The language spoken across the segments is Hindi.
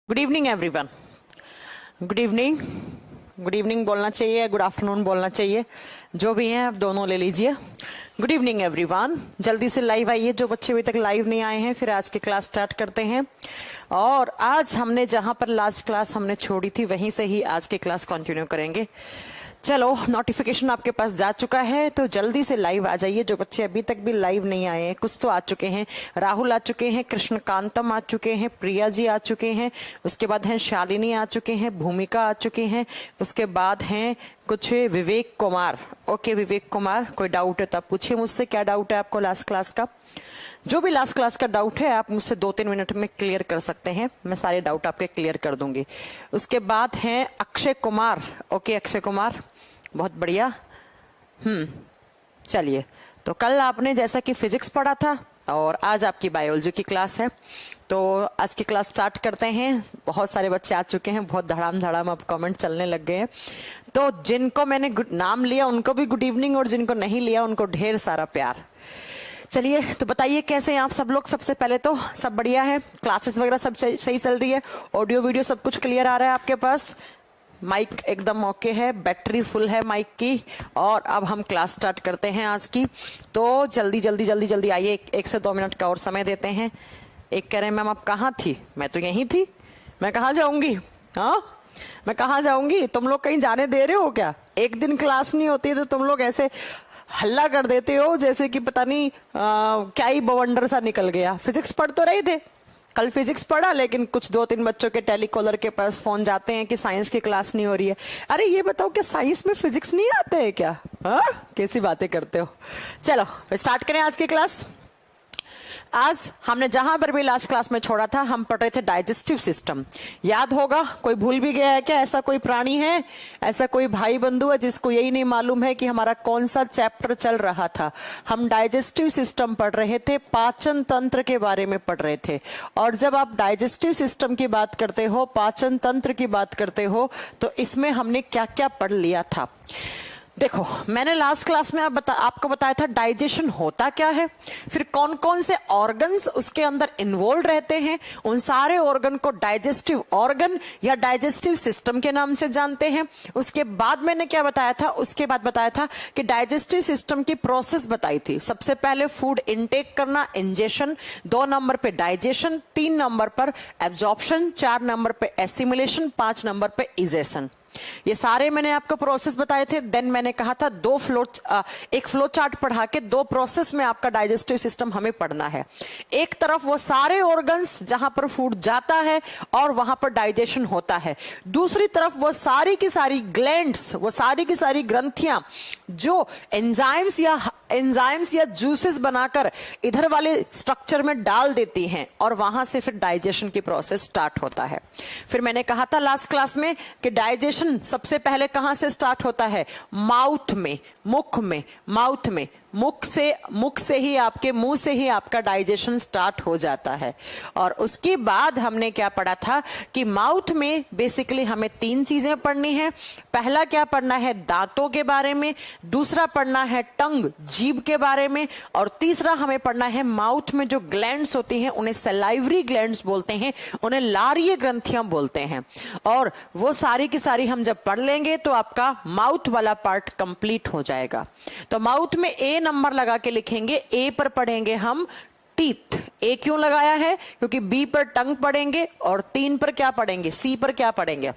Good evening everyone. Good evening. Good evening बोलना चाहिए, गुड आफ्टरनून बोलना चाहिए, जो भी हैं आप दोनों ले लीजिए। Good evening everyone. जल्दी से लाइव आइए, जो बच्चे अभी तक लाइव नहीं आए हैं, फिर आज की क्लास स्टार्ट करते हैं। और आज हमने जहां पर लास्ट क्लास हमने छोड़ी थी वहीं से ही आज की क्लास कंटिन्यू करेंगे। चलो, नोटिफिकेशन आपके पास जा चुका है तो जल्दी से लाइव आ जाइए। जो बच्चे अभी तक भी लाइव नहीं आए हैं, कुछ तो आ चुके हैं। राहुल आ चुके हैं, कृष्णकांतम आ चुके हैं, प्रिया जी आ चुके हैं, उसके बाद हैं शालिनी आ चुके हैं, भूमिका आ चुके हैं, उसके बाद हैं कुछ विवेक कुमार। ओके विवेक कुमार, कोई डाउट है तो आप पूछिए मुझसे, क्या डाउट है आपको लास्ट क्लास का। जो भी लास्ट क्लास का डाउट है आप मुझसे 2-3 मिनट में क्लियर कर सकते हैं, मैं सारे डाउट आपके क्लियर कर दूंगी। उसके बाद हैं अक्षय कुमार। ओके अक्षय कुमार, बहुत बढ़िया। चलिए, तो कल आपने जैसा कि फिजिक्स पढ़ा था और आज आपकी बायोलॉजी की क्लास है, तो आज की क्लास स्टार्ट करते हैं। बहुत सारे बच्चे आ चुके हैं, बहुत धड़ाम धड़ाम अब कमेंट चलने लग गए हैं। तो जिनको मैंने नाम लिया उनको भी गुड इवनिंग, और जिनको नहीं लिया उनको ढेर सारा प्यार। चलिए, तो बताइए कैसे हैं आप सब लोग। सबसे पहले तो सब बढ़िया है, क्लासेस वगैरह सब सही चल रही है, ऑडियो वीडियो सब कुछ क्लियर आ रहा है आपके पास, माइक एकदम ओके है, बैटरी फुल है माइक की। और अब हम क्लास स्टार्ट करते हैं आज की। तो जल्दी जल्दी जल्दी जल्दी आइए, 1 से 2 मिनट का और समय देते हैं। एक कह रहे हैं मैम आप कहाँ थी, मैं तो यहीं थी, मैं कहाँ जाऊंगी। हाँ, मैं कहाँ जाऊंगी, तुम लोग कहीं जाने दे रहे हो क्या। एक दिन क्लास नहीं होती तो तुम लोग ऐसे हल्ला कर देते हो जैसे कि पता नहीं क्या ही बवंडर सा निकल गया। फिजिक्स पढ़ तो रहे थे, कल फिजिक्स पढ़ा, लेकिन कुछ 2-3 बच्चों के टेलीकॉलर के पास फोन जाते हैं कि साइंस की क्लास नहीं हो रही है। अरे ये बताओ कि साइंस में फिजिक्स नहीं आते हैं क्या। हाँ, कैसी बातें करते हो। चलो स्टार्ट करें आज की क्लास। आज हमने जहां पर भी लास्ट क्लास में छोड़ा था हम पढ़ रहे थे डाइजेस्टिव सिस्टम। याद होगा, कोई भूल भी गया है क्या। ऐसा कोई प्राणी है, ऐसा कोई भाई बंधु है जिसको यही नहीं मालूम है कि हमारा कौन सा चैप्टर चल रहा था। हम डाइजेस्टिव सिस्टम पढ़ रहे थे, पाचन तंत्र के बारे में पढ़ रहे थे। और जब आप डाइजेस्टिव सिस्टम की बात करते हो, पाचन तंत्र की बात करते हो, तो इसमें हमने क्या क्या पढ़ लिया था। देखो, मैंने लास्ट क्लास में आपको बताया था डाइजेशन होता क्या है, फिर कौन कौन से ऑर्गन्स उसके अंदर इन्वॉल्व रहते हैं। उन सारे ऑर्गन को डाइजेस्टिव ऑर्गन या डाइजेस्टिव सिस्टम के नाम से जानते हैं। उसके बाद मैंने क्या बताया था, उसके बाद बताया था कि डाइजेस्टिव सिस्टम की प्रोसेस बताई थी। सबसे पहले फूड इनटेक करना, इंजेशन, 2 नंबर पे डाइजेशन, 3 नंबर पर एब्जॉर्प्शन, 4 नंबर पे एसिमिलेशन, 5 नंबर पे इजेशन। ये सारे मैंने आपको प्रोसेस बताए थे। देन मैंने कहा था एक फ्लो चार्ट पढ़ा के 2 प्रोसेस में आपका डाइजेस्टिव सिस्टम हमें पढ़ना है। एक तरफ वो सारे ऑर्गन्स जहां पर फूड जाता है और वहां पर डाइजेशन होता है, दूसरी तरफ वो सारी की सारी ग्लैंड्स, वो सारी की सारी ग्रंथियां जो एंजाइम्स या जूसेस बनाकर इधर वाले स्ट्रक्चर में डाल देती हैं, और वहां से फिर डाइजेशन की प्रोसेस स्टार्ट होता है। फिर मैंने कहा था लास्ट क्लास में कि डाइजेशन सबसे पहले कहां से स्टार्ट होता है, माउथ में, मुख में, माउथ में, मुख से ही, आपके मुंह से ही आपका डाइजेशन स्टार्ट हो जाता है। और उसके बाद हमने क्या पढ़ा था कि माउथ में बेसिकली हमें 3 चीजें पढ़नी है। पहला क्या पढ़ना है, दांतों के बारे में, दूसरा पढ़ना है टंग, जीभ के बारे में, और तीसरा हमें पढ़ना है माउथ में जो ग्लैंड्स होती हैं उन्हें सलाइवरी ग्लैंड्स बोलते हैं, उन्हें लारीय ग्रंथियां बोलते हैं। और वो सारी की सारी हम जब पढ़ लेंगे तो आपका माउथ वाला पार्ट कंप्लीट हो जाएगा। तो माउथ में ए नंबर लगा के लिखेंगे। ए पर पढ़ेंगे हम टीथ। ए क्यों लगाया है, क्योंकि बी पर टंग पढ़ेंगे, और 3 पर क्या पढ़ेंगे, सी पर क्या पढ़ेंगे,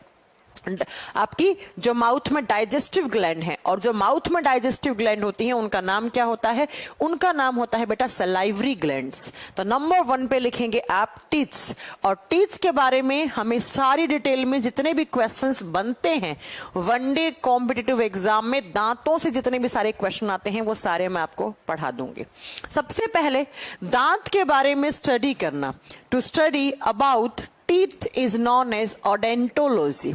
आपकी जो माउथ में डाइजेस्टिव ग्लैंड है। और जो माउथ में डाइजेस्टिव ग्लैंड होती है उनका नाम क्या होता है, उनका नाम होता है बेटा सलाइवरी ग्लैंड्स। तो नंबर 1 पे लिखेंगे आप टीथ्स। और टीथ्स के बारे में हमें सारी डिटेल में जितने भी क्वेश्चंस बनते हैं वनडे कॉम्पिटिटिव एग्जाम में, दांतों से जितने भी सारे क्वेश्चन आते हैं वो सारे मैं आपको पढ़ा दूंगी। सबसे पहले दांत के बारे में स्टडी करना। To study about teeth is known as odontology.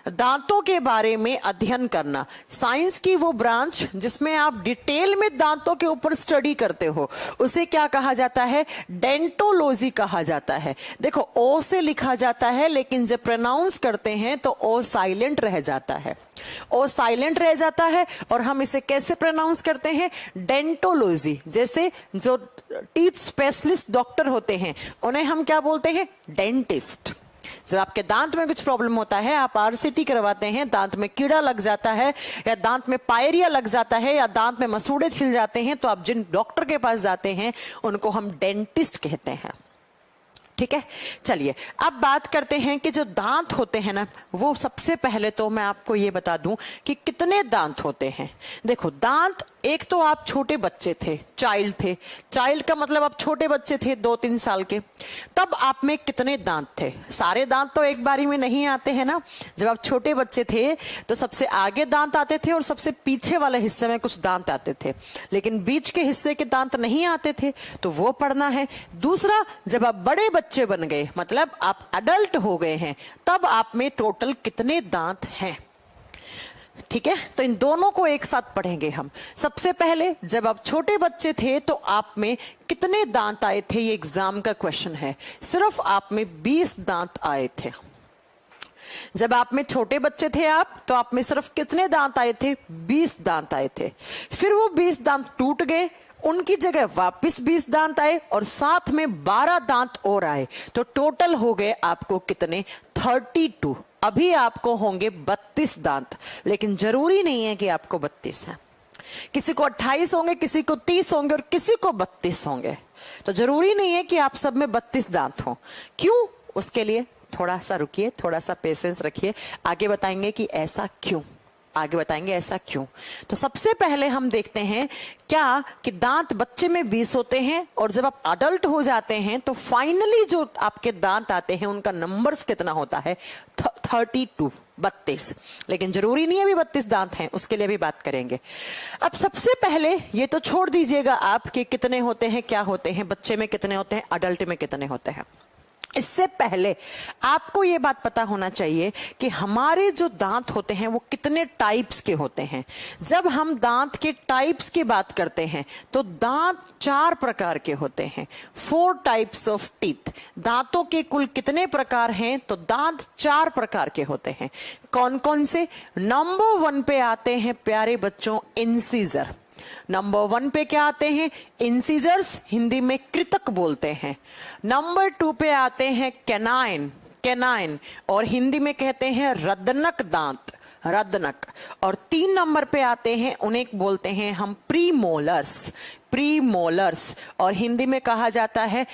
दांतों के बारे में अध्ययन करना, साइंस की वो ब्रांच जिसमें आप डिटेल में दांतों के ऊपर स्टडी करते हो, उसे क्या कहा जाता है, डेंटोलॉजी कहा जाता है। देखो, ओ से लिखा जाता है लेकिन जब प्रोनाउंस करते हैं तो ओ साइलेंट रह जाता है, ओ साइलेंट रह जाता है। और हम इसे कैसे प्रोनाउंस करते हैं, डेंटोलॉजी। जैसे जो टीथ स्पेशलिस्ट डॉक्टर होते हैं उन्हें हम क्या बोलते हैं, डेंटिस्ट। जब आपके दांत में कुछ प्रॉब्लम होता है, आप आरसीटी करवाते हैं, दांत में कीड़ा लग जाता है या दांत में पायरिया लग जाता है या दांत में मसूड़े छिल जाते हैं, तो आप जिन डॉक्टर के पास जाते हैं उनको हम डेंटिस्ट कहते हैं। ठीक है, चलिए अब बात करते हैं कि जो दांत होते हैं ना, वो सबसे पहले तो मैं आपको ये बता दूं कि कितने दांत होते हैं। देखो, दांत, एक तो आप छोटे बच्चे थे, चाइल्ड थे, चाइल्ड का मतलब आप छोटे बच्चे थे 2-3 साल के, तब आप में कितने दांत थे? सारे दांत तो एक बारी में नहीं आते हैं ना। जब आप छोटे बच्चे थे तो सबसे आगे दांत आते थे और सबसे पीछे वाले हिस्से में कुछ दांत आते थे, लेकिन बीच के हिस्से के दांत नहीं आते थे, तो वो पढ़ना है। दूसरा, जब आप बड़े बच्चे बन गए, मतलब आप अडल्ट हो गए हैं, तब आप में टोटल कितने दांत हैं। ठीक है, तो इन दोनों को एक साथ पढ़ेंगे हम। सबसे पहले, जब आप छोटे बच्चे थे तो आप में कितने दांत आए थे, ये एग्जाम का क्वेश्चन है। सिर्फ आप में 20 दांत आए थे। जब आप में छोटे बच्चे थे तो आप में सिर्फ कितने दांत आए थे? 20 दांत आए थे। फिर वो 20 दांत टूट गए, उनकी जगह वापस 20 दांत आए और साथ में 12 दांत और आए, तो टोटल हो गए आपको कितने? 32। अभी आपको होंगे 32 दांत, लेकिन जरूरी नहीं है कि आपको 32 है। किसी को 28 होंगे, किसी को 30 होंगे और किसी को 32 होंगे, तो जरूरी नहीं है कि आप सब में 32 दांत हो। क्यों? उसके लिए थोड़ा सा रुकिए, थोड़ा सा पेशेंस रखिए, आगे बताएंगे कि ऐसा क्यों, आगे बताएंगे ऐसा क्यों। तो सबसे पहले हम देखते हैं क्या कि दांत बच्चे में 20 होते हैं और जब आप अडल्ट हो जाते हैं तो फाइनली जो आपके दांत आते हैं उनका नंबर्स कितना होता है? 32, 32। लेकिन जरूरी नहीं है अभी 32 दांत हैं, उसके लिए भी बात करेंगे। अब सबसे पहले ये तो छोड़ दीजिएगा आप कि कितने होते हैं, क्या होते हैं, बच्चे में कितने होते हैं, अडल्ट में कितने होते हैं। इससे पहले आपको ये बात पता होना चाहिए कि हमारे जो दांत होते हैं वो कितने टाइप्स के होते हैं। जब हम दांत के टाइप्स की बात करते हैं तो दांत 4 प्रकार के होते हैं। 4 टाइप्स ऑफ टीथ। दांतों के कुल कितने प्रकार हैं? तो दांत 4 प्रकार के होते हैं। कौन कौन से? नंबर 1 पे आते हैं प्यारे बच्चों, इंसीजर। नंबर 1 पे क्या आते हैं? इंसीजर्स, हिंदी में कृतक बोलते हैं। नंबर 2 पे आते हैं कैनाइन, कैनाइन, और हिंदी में कहते हैं रदनक दांत, रदनक। और 3 नंबर पे आते हैं, उन्हें बोलते हैं हम प्रीमोलर्स, प्रीमोलर्स, और हिंदी में कहा जाता है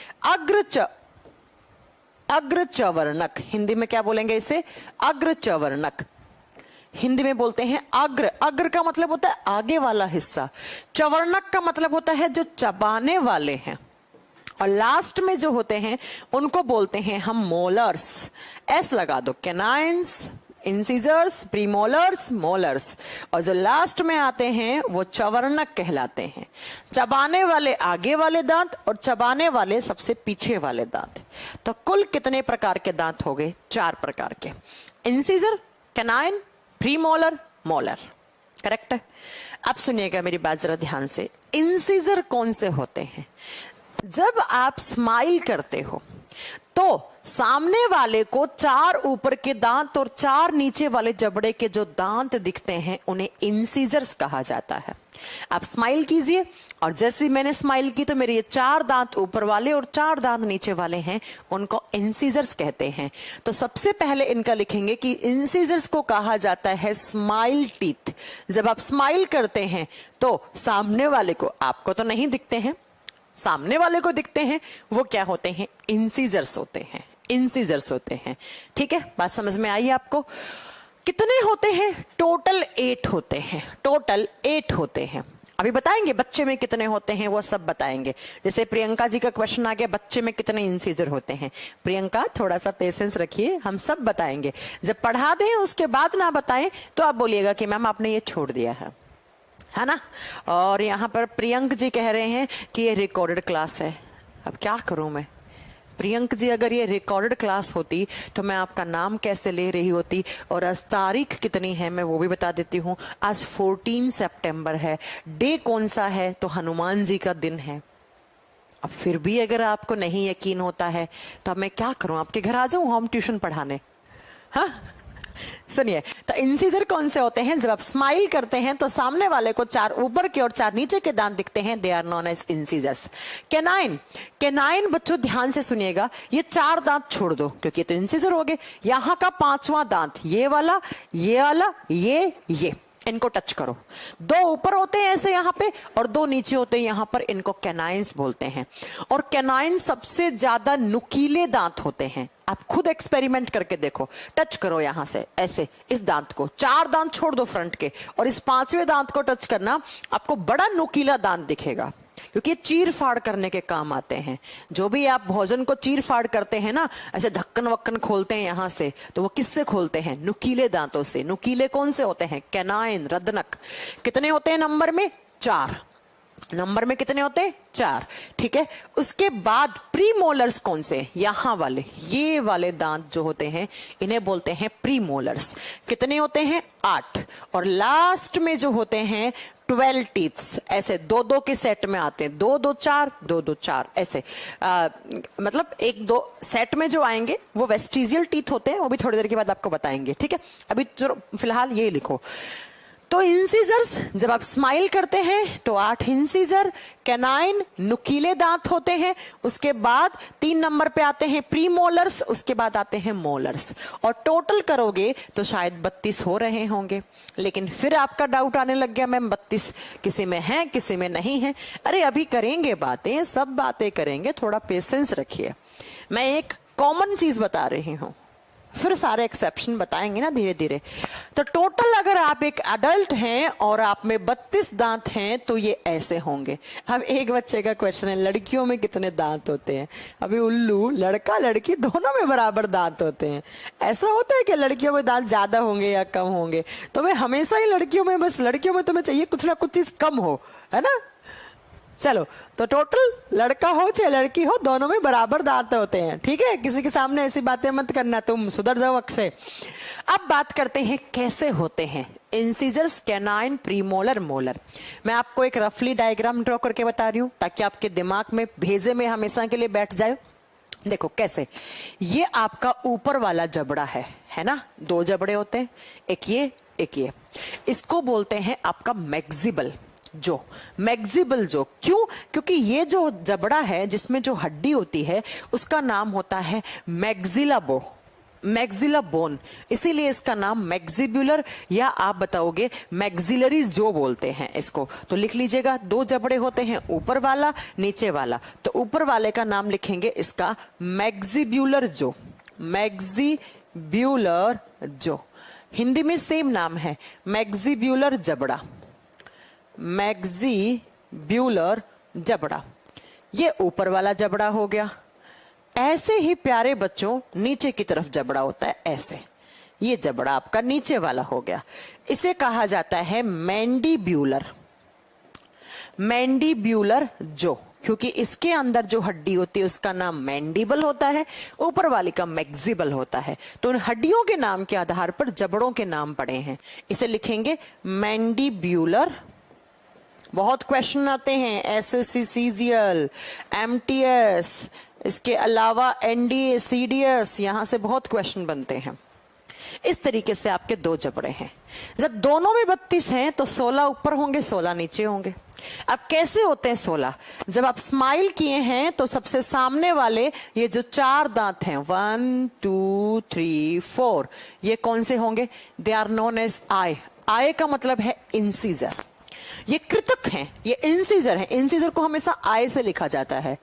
अग्रचवर्णक। हिंदी में क्या बोलेंगे इसे? अग्रचवर्णक। हिंदी में बोलते हैं अग्र। अग्र का मतलब होता है आगे वाला हिस्सा, चवर्णक का मतलब होता है जो चबाने वाले हैं, और लास्ट में जो होते हैं उनको बोलते हैं हम मोलर्स। एस लगा दो, कैनाइन्स, इंसीजर्स, प्रीमोलर्स, मोलर्स, और जो लास्ट में आते हैं वो चवर्णक कहलाते हैं। चबाने वाले आगे वाले दांत और चबाने वाले सबसे पीछे वाले दांत। तो कुल कितने प्रकार के दांत हो गए? 4 प्रकार के। Incisor, canine, premolar, molar. Correct है। अब सुनिएगा मेरी बात जरा ध्यान से। इंसीजर कौन से होते हैं? जब आप स्माइल करते हो तो सामने वाले को 4 ऊपर के दांत और 4 नीचे वाले जबड़े के जो दांत दिखते हैं उन्हें इंसीजर्स कहा जाता है। आप स्माइल कीजिए और जैसे ही मैंने स्माइल की तो मेरे ये 4 दांत ऊपर वाले और 4 दांत नीचे वाले हैं, उनको इंसीजर्स कहते हैं। तो सबसे पहले इनका लिखेंगे कि इंसीजर्स को कहा जाता है स्माइल टीथ। जब आप स्माइल करते हैं तो सामने वाले को, आपको तो नहीं दिखते हैं, सामने वाले को दिखते हैं, वो क्या होते हैं? इंसीजर्स होते हैं, इंसीजर्स होते हैं। ठीक है, बात समझ में आई आपको? कितने होते हैं? टोटल 8 होते हैं, टोटल 8 होते हैं। अभी बताएंगे बच्चे में कितने होते हैं, वो सब बताएंगे। जैसे प्रियंका जी का क्वेश्चन आ गया, बच्चे में कितने इंसीजर होते हैं। प्रियंका थोड़ा सा पेशेंस रखिए, हम सब बताएंगे। जब पढ़ा दें उसके बाद ना बताएं तो आप बोलिएगा कि मैम आपने ये छोड़ दिया है ना। और यहाँ पर प्रियंक जी कह रहे हैं कि ये रिकॉर्डेड क्लास है। अब क्या करूं मैं? प्रियंक जी, अगर ये रिकॉर्डेड क्लास होती तो मैं आपका नाम कैसे ले रही होती, और आज तारीख कितनी है मैं वो भी बता देती हूँ। आज 14 सितंबर है। डे कौन सा है? तो हनुमान जी का दिन है। अब फिर भी अगर आपको नहीं यकीन होता है तो अब मैं क्या करूं? आपके घर आ जाऊं होम ट्यूशन पढ़ाने? हाँ, सुनिए, तो इंसीजर कौन से होते हैं? जब आप स्माइल करते हैं तो सामने वाले को 4 ऊपर के और 4 नीचे के दांत दिखते हैं, they are known as incisors. Canine, canine बच्चों ध्यान से सुनिएगा, ये 4 दांत छोड़ दो क्योंकि ये तो इंसीजर हो गए। यहां का 5वां दांत, ये वाला, ये वाला, ये इनको टच करो। 2 ऊपर होते हैं ऐसे यहां पे और 2 नीचे होते हैं यहां पर, इनको कैनाइन्स बोलते हैं। और कैनाइन सबसे ज्यादा नुकीले दांत होते हैं। आप खुद एक्सपेरिमेंट करके देखो, टच करो यहां से ऐसे इस दांत को, 4 दांत छोड़ दो फ्रंट के और इस 5वें दांत को टच करना, आपको बड़ा नुकीला दांत दिखेगा क्योंकि चीर फाड़ करने के काम आते हैं। जो भी आप भोजन को चीर फाड़ करते हैं ना, ऐसे ढक्कन वक्कन खोलते हैं यहां से, तो वो किससे खोलते हैं? नुकीले दांतों से। नुकीले कौन से होते हैं? कैनाइन, रदनक। कितने होते हैं नंबर में? 4। नंबर में कितने होते हैं? 4। ठीक है, उसके बाद प्रीमोलर्स कौन से? यहां वाले, ये वाले दांत जो होते हैं इन्हें बोलते हैं प्रीमोलर्स। कितने होते हैं? 8। और लास्ट में जो होते हैं 12 टीथ्स, ऐसे 2-2 के सेट में आते हैं, 2-2 4, 2-2 4 ऐसे। मतलब 1-2 सेट में जो आएंगे वो वेस्टिजियल टीथ होते हैं, वो भी थोड़ी देर के बाद आपको बताएंगे। ठीक है, अभी फिलहाल ये लिखो। तो इंसीजर्स, जब आप स्माइल करते हैं तो 8 इंसीजर, कैनाइन नुकीले दांत होते हैं। उसके बाद 3 नंबर पे आते हैं प्रीमोलर्स, उसके बाद आते हैं मोलर्स। और टोटल करोगे तो शायद 32 हो रहे होंगे। लेकिन फिर आपका डाउट आने लग गया, मैम 32 किसी में है किसी में नहीं है। अरे अभी करेंगे बातें, सब बातें करेंगे, थोड़ा पेशेंस रखिए। मैं एक कॉमन चीज बता रही हूं, फिर सारे एक्सेप्शन बताएंगे ना धीरे धीरे। तो टोटल अगर आप एक एडल्ट हैं और आप में 32 दांत हैं तो ये ऐसे होंगे। अब एक बच्चे का क्वेश्चन है, लड़कियों में कितने दांत होते हैं? अभी उल्लू, लड़का लड़की दोनों में बराबर दांत होते हैं। ऐसा होता है कि लड़कियों में दांत ज्यादा होंगे या कम होंगे? तो मैं हमेशा ही लड़कियों में, बस लड़कियों में तुम्हें चाहिए कुछ ना कुछ चीज कम हो, है ना? चलो, तो टोटल लड़का हो चाहे लड़की हो, दोनों में बराबर दांत होते हैं। ठीक है, किसी के सामने ऐसी बातें मत करना, तुम सुधर जाओ अक्षय। अब बात करते हैं कैसे होते हैं इंसीजर्स, कैनाइन, प्रीमोलर, मोलर। मैं आपको एक रफली डायग्राम ड्रॉ करके बता रही हूं ताकि आपके दिमाग में भेजे में हमेशा के लिए बैठ जाए। देखो कैसे, ये आपका ऊपर वाला जबड़ा है ना? 2 जबड़े होते हैं, एक ये एक ये। इसको बोलते हैं आपका मैक्सिबल जो। मैक्सिबल जो क्यों? क्योंकि ये जो जबड़ा है जिसमें जो हड्डी होती है उसका नाम होता है मैक्सिला बोन, इसीलिए इसका नाम मैक्सिबुलर, या आप बताओगे मैक्सिलरी जो बोलते हैं इसको। तो लिख लीजिएगा, 2 जबड़े होते हैं, ऊपर वाला नीचे वाला। तो ऊपर वाले का नाम लिखेंगे इसका मैक्सिब्यूलर जो, मैक्सिब्यूलर जो। हिंदी में सेम नाम है, मैक्सिब्यूलर जबड़ा, मैक्सिब्यूलर जबड़ा। ये ऊपर वाला जबड़ा हो गया। ऐसे ही प्यारे बच्चों नीचे की तरफ जबड़ा होता है ऐसे, ये जबड़ा आपका नीचे वाला हो गया। इसे कहा जाता है मैंडीब्यूलर, मैंडीब्यूलर जो, क्योंकि इसके अंदर जो हड्डी होती है उसका नाम मैंडिबल होता है, ऊपर वाली का मैक्सिबल होता है। तो उन हड्डियों के नाम के आधार पर जबड़ों के नाम पड़े हैं। इसे लिखेंगे मैंडीब्यूलर। बहुत क्वेश्चन आते हैं, एसएससी, सीजीएल, एमटीएस, इसके अलावा एनडीए, सीडीएस, यहां से बहुत क्वेश्चन बनते हैं। इस तरीके से आपके 2 जबड़े हैं। जब दोनों में 32 हैं तो 16 ऊपर होंगे, 16 नीचे होंगे। अब कैसे होते हैं 16? जब आप स्माइल किए हैं तो सबसे सामने वाले ये जो 4 दांत हैं, 1 2 3 4, ये कौन से होंगे? They are known as I. I का मतलब है इंसीजर। ये कृतक हैं, ये इंसीजर हैं। इंसीजर को हमेशा आई से लिखा जाता है।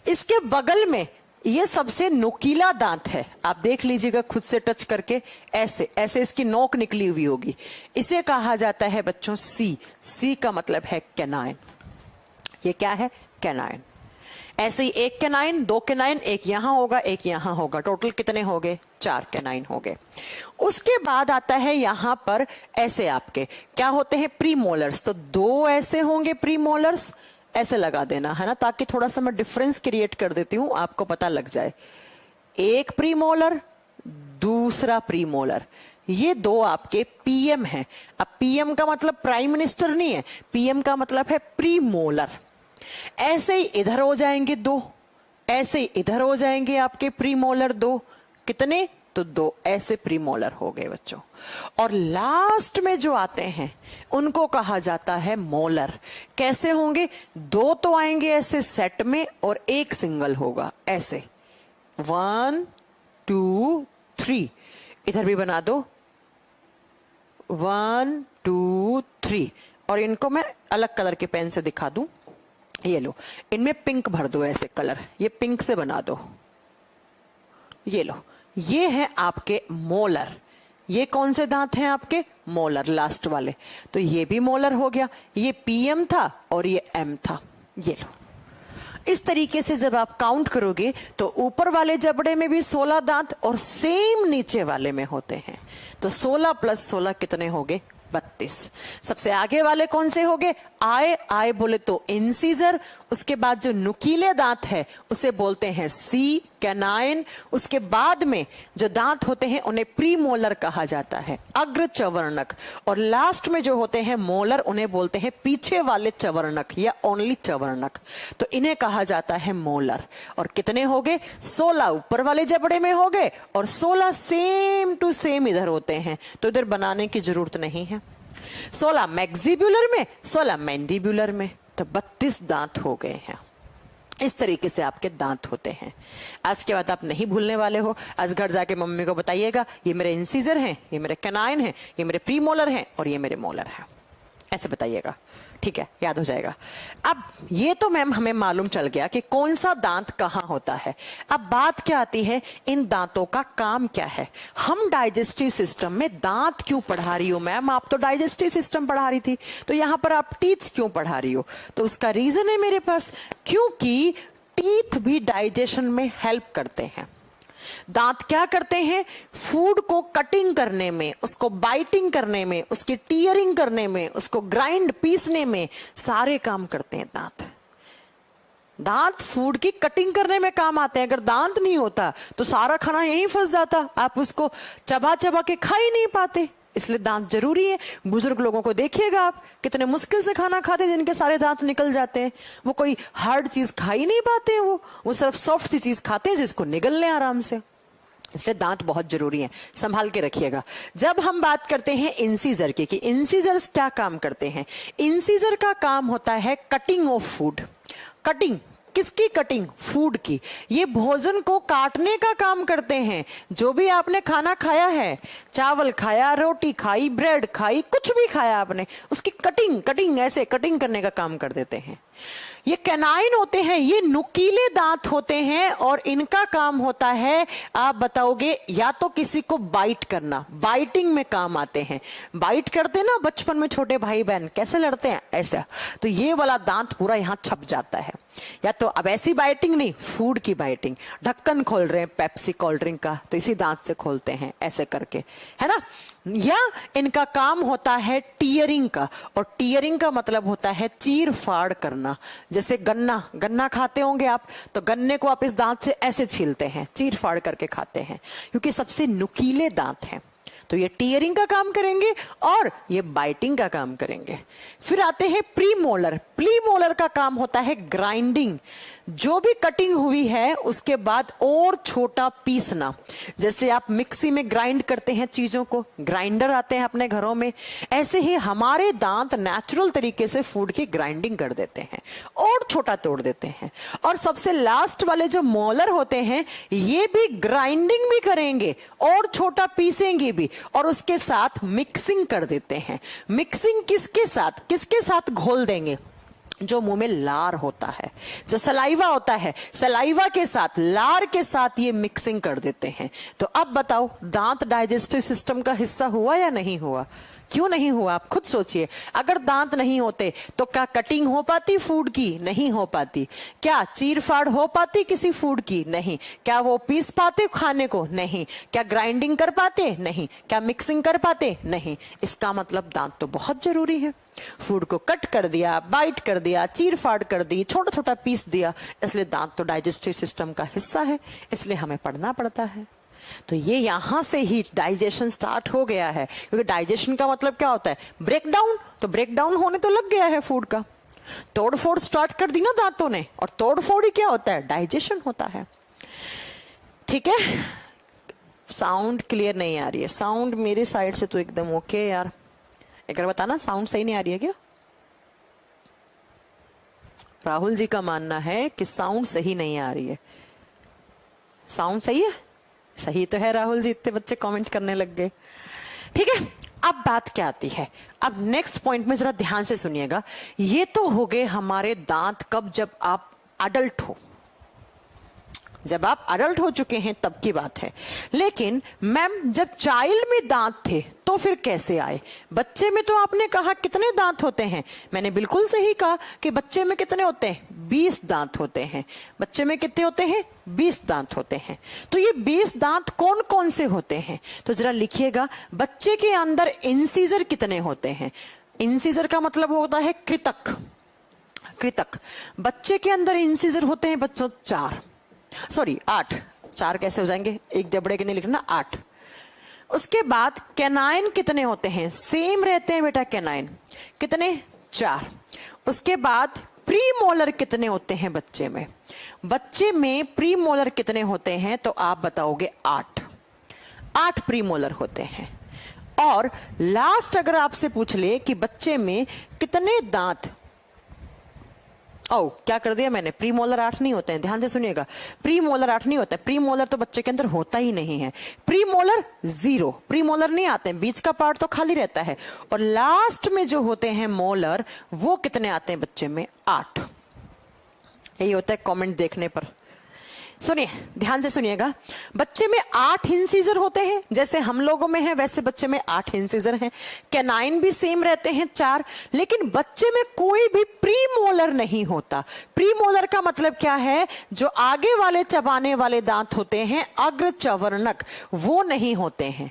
इसके बगल में ये सबसे नुकीला दांत है, आप देख लीजिएगा खुद से टच करके, ऐसे ऐसे इसकी नोक निकली हुई होगी। इसे कहा जाता है बच्चों सी। सी का मतलब है कैनाइन। ये क्या है? कैनाइन। ऐसे ही 1 कैनाइन, 2 कैनाइन, एक यहां होगा एक यहां होगा। टोटल कितने हो गए? 4 कैनाइन हो गए। उसके बाद आता है यहां पर ऐसे आपके क्या होते हैं? प्रीमोलर्स। तो 2 ऐसे होंगे प्रीमोलर्स, ऐसे लगा देना है ना, ताकि थोड़ा सा मैं डिफरेंस क्रिएट कर देती हूं, आपको पता लग जाए। 1 प्रीमोलर, दूसरा प्रीमोलर। ये 2 आपके पीएम हैं। अब पीएम का मतलब प्राइम मिनिस्टर नहीं है, पीएम का मतलब है प्रीमोलर। ऐसे ही इधर हो जाएंगे 2, ऐसे ही इधर हो जाएंगे आपके प्रीमोलर 2। कितने? तो तो 2 ऐसे प्रीमोलर हो गए बच्चों। और लास्ट में जो आते हैं उनको कहा जाता है मोलर। कैसे होंगे? 2 तो आएंगे ऐसे सेट में और 1 सिंगल होगा ऐसे, 1 2 3। इधर भी बना दो 1 2 3। और इनको मैं अलग कलर के पेन से दिखा दूं, ये लो, इनमें पिंक भर दो ऐसे कलर, ये पिंक से बना दो, ये लो, ये है आपके मोलर। ये कौन से दांत हैं आपके? मोलर, लास्ट वाले। तो ये भी मोलर हो गया, ये PM था और ये M था, ये लो। इस तरीके से जब आप काउंट करोगे तो ऊपर वाले जबड़े में भी 16 दांत और सेम नीचे वाले में होते हैं। तो 16 + 16 कितने हो गए? 32। सबसे आगे वाले कौन से हो गए? आय बोले तो इंसीजर। उसके बाद जो नुकीले दांत है उसे बोलते हैं सी, कैनाइन। उसके बाद में जो दांत होते हैं उन्हें प्रीमोलर कहा जाता है, अग्र चवर्णक। और लास्ट में जो होते हैं मोलर, उन्हें बोलते हैं पीछे वाले चवर्णक या ओनली चवर्णक। तो इन्हें कहा जाता है मोलर। और कितने हो गए? 16 ऊपर वाले जबड़े में हो गए और 16 सेम टू सेम इधर होते हैं, तो इधर बनाने की जरूरत नहीं है। 16 मैक्सिबुलर में, 16 मैंडिबुलर में, तो 32 दांत हो गए हैं। इस तरीके से आपके दांत होते हैं। आज के बाद आप नहीं भूलने वाले हो। आज घर जाके मम्मी को बताइएगा, ये मेरे इंसीजर हैं, ये मेरे कैनाइन हैं, ये मेरे प्रीमोलर हैं और ये मेरे मोलर हैं, ऐसे बताइएगा, ठीक है? याद हो जाएगा। अब ये तो मैम हमें मालूम चल गया कि कौन सा दांत कहाँ होता है। अब बात क्या आती है, इन दांतों का काम क्या है। हम डाइजेस्टिव सिस्टम में दांत क्यों पढ़ा रही हो मैम? आप तो डाइजेस्टिव सिस्टम पढ़ा रही थी, तो यहाँ पर आप टीथ क्यों पढ़ा रही हो? तो उसका रीजन है मेरे पास, क्योंकि टीथ भी डाइजेशन में हेल्प करते हैं। दांत क्या करते हैं? फूड को कटिंग करने में, उसको बाइटिंग करने में, उसकी टीयरिंग करने में, उसको ग्राइंड पीसने में सारे काम करते हैं दांत। दांत फूड की कटिंग करने में काम आते हैं। अगर दांत नहीं होता तो सारा खाना यहीं फंस जाता, आप उसको चबा चबा के खा ही नहीं पाते। इसलिए दांत जरूरी है। बुजुर्ग लोगों को देखिएगा आप, कितने मुश्किल से खाना खाते हैं, जिनके सारे दांत निकल जाते हैं। वो कोई हार्ड चीज खा ही नहीं पाते हैं, वो सिर्फ सॉफ्ट सी चीज खाते हैं जिसको निगल लें आराम से। इसलिए दांत बहुत जरूरी है, संभाल के रखिएगा। जब हम बात करते हैं इंसीजर की, कि इंसीजर्स क्या काम करते हैं, इंसीजर का काम होता है कटिंग ऑफ फूड। कटिंग किसकी? कटिंग, फूड की। ये भोजन को काटने का काम करते हैं। जो भी आपने खाना खाया है, चावल खाया, रोटी खाई, ब्रेड खाई, कुछ भी खाया आपने, उसकी कटिंग ऐसे कटिंग करने का काम कर देते हैं। ये कैनाइन होते हैं, ये नुकीले दांत होते हैं और इनका काम होता है, आप बताओगे, या तो किसी को बाइट करना, बाइटिंग में काम आते हैं। बाइट करते ना बचपन में छोटे भाई बहन कैसे लड़ते हैं, ऐसा। तो ये वाला दांत पूरा यहाँ छप जाता है। या तो अब ऐसी बाइटिंग नहीं, फूड की बाइटिंग। ढक्कन खोल रहे हैं पेप्सी कोल्ड ड्रिंक का, तो इसी दांत से खोलते हैं ऐसे करके, है ना। या इनका काम होता है टीयरिंग का, और टीयरिंग का मतलब होता है चीर फाड़ करना। जैसे गन्ना खाते होंगे आप, तो गन्ने को आप इस दांत से ऐसे छीलते हैं, चीर फाड़ करके खाते हैं, क्योंकि सबसे नुकीले दांत हैं। तो ये टीयरिंग का काम करेंगे और ये बाइटिंग का काम करेंगे। फिर आते हैं प्रीमोलर। प्रीमोलर का काम होता है ग्राइंडिंग। जो भी कटिंग हुई है उसके बाद और छोटा पीसना। जैसे आप मिक्सी में ग्राइंड करते हैं चीजों को, ग्राइंडर आते हैं अपने घरों में, ऐसे ही हमारे दांत नेचुरल तरीके से फूड की ग्राइंडिंग कर देते हैं और छोटा तोड़ देते हैं। और सबसे लास्ट वाले जो मोलर होते हैं, ये भी ग्राइंडिंग भी करेंगे और छोटा पीसेंगे भी, और उसके साथ मिक्सिंग कर देते हैं। मिक्सिंग किसके साथ घोल देंगे? जो मुंह में लार होता है, जो सलाइवा होता है, सलाइवा के साथ, लार के साथ ये मिक्सिंग कर देते हैं। तो अब बताओ, दांत डाइजेस्टिव सिस्टम का हिस्सा हुआ या नहीं हुआ? क्यों नहीं हुआ? आप खुद सोचिए। अगर दांत नहीं होते तो क्या कटिंग हो पाती फूड की? नहीं हो पाती। क्या चीर फाड़ हो पाती किसी फूड की? नहीं। क्या वो पीस पाते खाने को? नहीं। क्या ग्राइंडिंग कर पाते? नहीं। क्या मिक्सिंग कर पाते? नहीं। इसका मतलब दांत तो बहुत जरूरी है। फूड को कट कर दिया, बाइट कर दिया, चीर फाड़ कर दी, छोटा छोटा पीस दिया, इसलिए दांत तो डाइजेस्टिव सिस्टम का हिस्सा है, इसलिए हमें पढ़ना पड़ता है। तो ये यहां से ही डाइजेशन स्टार्ट हो गया है, क्योंकि डाइजेशन का मतलब क्या होता है? ब्रेकडाउन। तो ब्रेकडाउन होने तो लग गया है फूड का, तोड़फोड़ स्टार्ट कर दी ना दांतों ने, और तोड़फोड़ ही क्या होता है? डाइजेशन होता है। ठीक है, साउंड क्लियर नहीं आ रही है। साउंड मेरी साइड से तो एकदम ओके यार, एक बार बताना साउंड सही नहीं आ रही है क्या? राहुल जी का मानना है कि साउंड सही नहीं आ रही है। साउंड सही है? सही तो है राहुल जी, इतने बच्चे कमेंट करने लग गए। ठीक है, अब बात क्या आती है, अब नेक्स्ट पॉइंट में जरा ध्यान से सुनिएगा। ये तो हो गए हमारे दांत कब, जब आप अडल्ट हो, जब आप अडल्ट हो चुके हैं तब की बात है। लेकिन मैम जब चाइल्ड में दांत थे तो फिर कैसे आए? बच्चे में तो आपने कहा कितने दांत होते हैं, मैंने बिल्कुल सही कहा कि बच्चे में कितने होते हैं, 20 दांत होते हैं। बच्चे में कितने होते हैं? 20 दांत होते हैं। तो ये 20 दांत कौन कौन से होते हैं? तो जरा लिखिएगा, बच्चे के अंदर इंसीजर कितने होते हैं? इंसीजर का मतलब होता है कृतक। कृतक, बच्चे के अंदर इंसीजर होते हैं बच्चों 4, सॉरी 8। 4 कैसे हो जाएंगे, एक जबड़े के नहीं लिखना, 8। उसके बाद कैनाइन कितने होते हैं? सेम रहते हैं बेटा कैनाइन, कितने? 4। उसके बाद प्री मोलर कितने होते हैं बच्चे में? बच्चे में प्री मोलर कितने होते हैं? तो आप बताओगे 8। 8 प्री मोलर होते हैं। और लास्ट अगर आपसे पूछ ले कि बच्चे में कितने दांत, ओ क्या कर दिया मैंने, प्री मोलर 8 नहीं होते हैं, ध्यान से सुनिएगा। प्री मोलर 8 नहीं होता है, प्री मोलर तो बच्चे के अंदर होता ही नहीं है। प्री मोलर 0, प्री मोलर नहीं आते हैं, बीच का पार्ट तो खाली रहता है। और लास्ट में जो होते हैं मोलर, वो कितने आते हैं बच्चे में? 8। यही होता है कमेंट देखने पर। सुनिए, ध्यान से सुनिएगा, बच्चे में 8 इंसीजर होते हैं, जैसे हम लोगों में है वैसे बच्चे में 8 इंसीजर हैं। कैनाइन भी सेम रहते हैं 4, लेकिन बच्चे में कोई भी प्री मोलर नहीं होता। प्री मोलर का मतलब क्या है? जो आगे वाले चबाने वाले दांत होते हैं अग्र चवर्णक, वो नहीं होते हैं।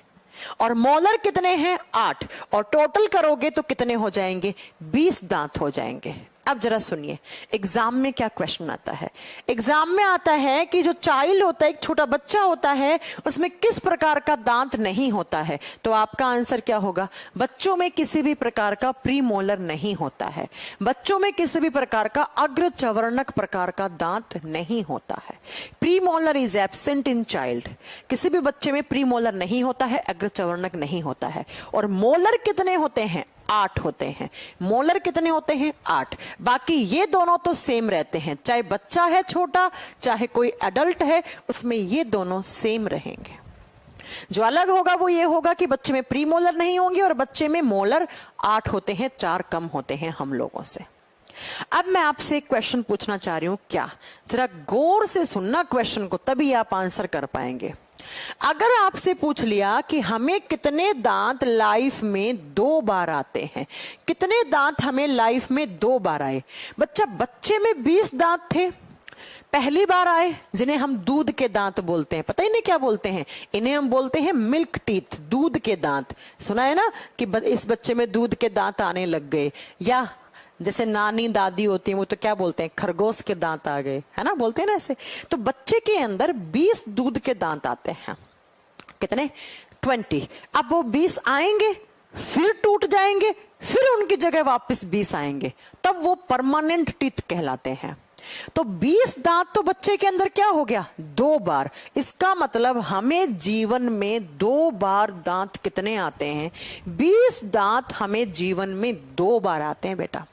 और मोलर कितने हैं? 8। और टोटल करोगे तो कितने हो जाएंगे? 20 दांत हो जाएंगे। अब जरा सुनिए, एग्जाम में क्या क्वेश्चन आता है। एग्जाम में आता है कि जो चाइल्ड होता है, एक छोटा बच्चा होता है, उसमें किस प्रकार का दांत नहीं होता है? तो आपका आंसर क्या होगा? बच्चों में किसी भी प्रकार का प्री मोलर नहीं होता है। बच्चों में किसी भी प्रकार का अग्र चवर्णक प्रकार का दांत नहीं होता है। Pre molar is absent in child. किसी भी बच्चे में प्री मोलर नहीं होता है, अग्र चवर्णक नहीं होता है। और मोलर कितने होते हैं? 8 होते हैं। मोलर कितने होते हैं? 8। बाकी ये दोनों तो सेम रहते हैं, चाहे बच्चा है छोटा, चाहे कोई एडल्ट है, उसमें ये दोनों सेम रहेंगे। जो अलग होगा वो ये होगा कि बच्चे में प्री मोलर नहीं होंगे और बच्चे में मोलर 8 होते हैं, 4 कम होते हैं हम लोगों से। अब मैं आपसे एक क्वेश्चन पूछना चाह रही हूं, क्या जरा गौर से सुनना क्वेश्चन को, तभी आप आंसर कर पाएंगे। अगर आपसे पूछ लिया कि हमें कितने दांत लाइफ में 2 बार आते हैं, कितने दांत हमें लाइफ में 2 बार आए? बच्चे में 20 दांत थे, पहली बार आए, जिन्हें हम दूध के दांत बोलते हैं। पता ही नहीं क्या बोलते हैं इन्हें, हम बोलते हैं मिल्क टीथ, दूध के दांत। सुना है ना कि इस बच्चे में दूध के दांत आने लग गए। या जैसे नानी दादी होती है वो तो क्या बोलते हैं, खरगोश के दांत आ गए, है ना, बोलते हैं ना ऐसे। तो बच्चे के अंदर 20 दूध के दांत आते हैं। कितने? 20। अब वो 20 आएंगे, फिर टूट जाएंगे, फिर उनकी जगह वापस 20 आएंगे, तब वो परमानेंट टीथ कहलाते हैं। तो 20 दांत तो बच्चे के अंदर क्या हो गया? 2 बार। इसका मतलब हमें जीवन में 2 बार दांत कितने आते हैं? 20 दांत हमें जीवन में 2 बार आते हैं बेटा।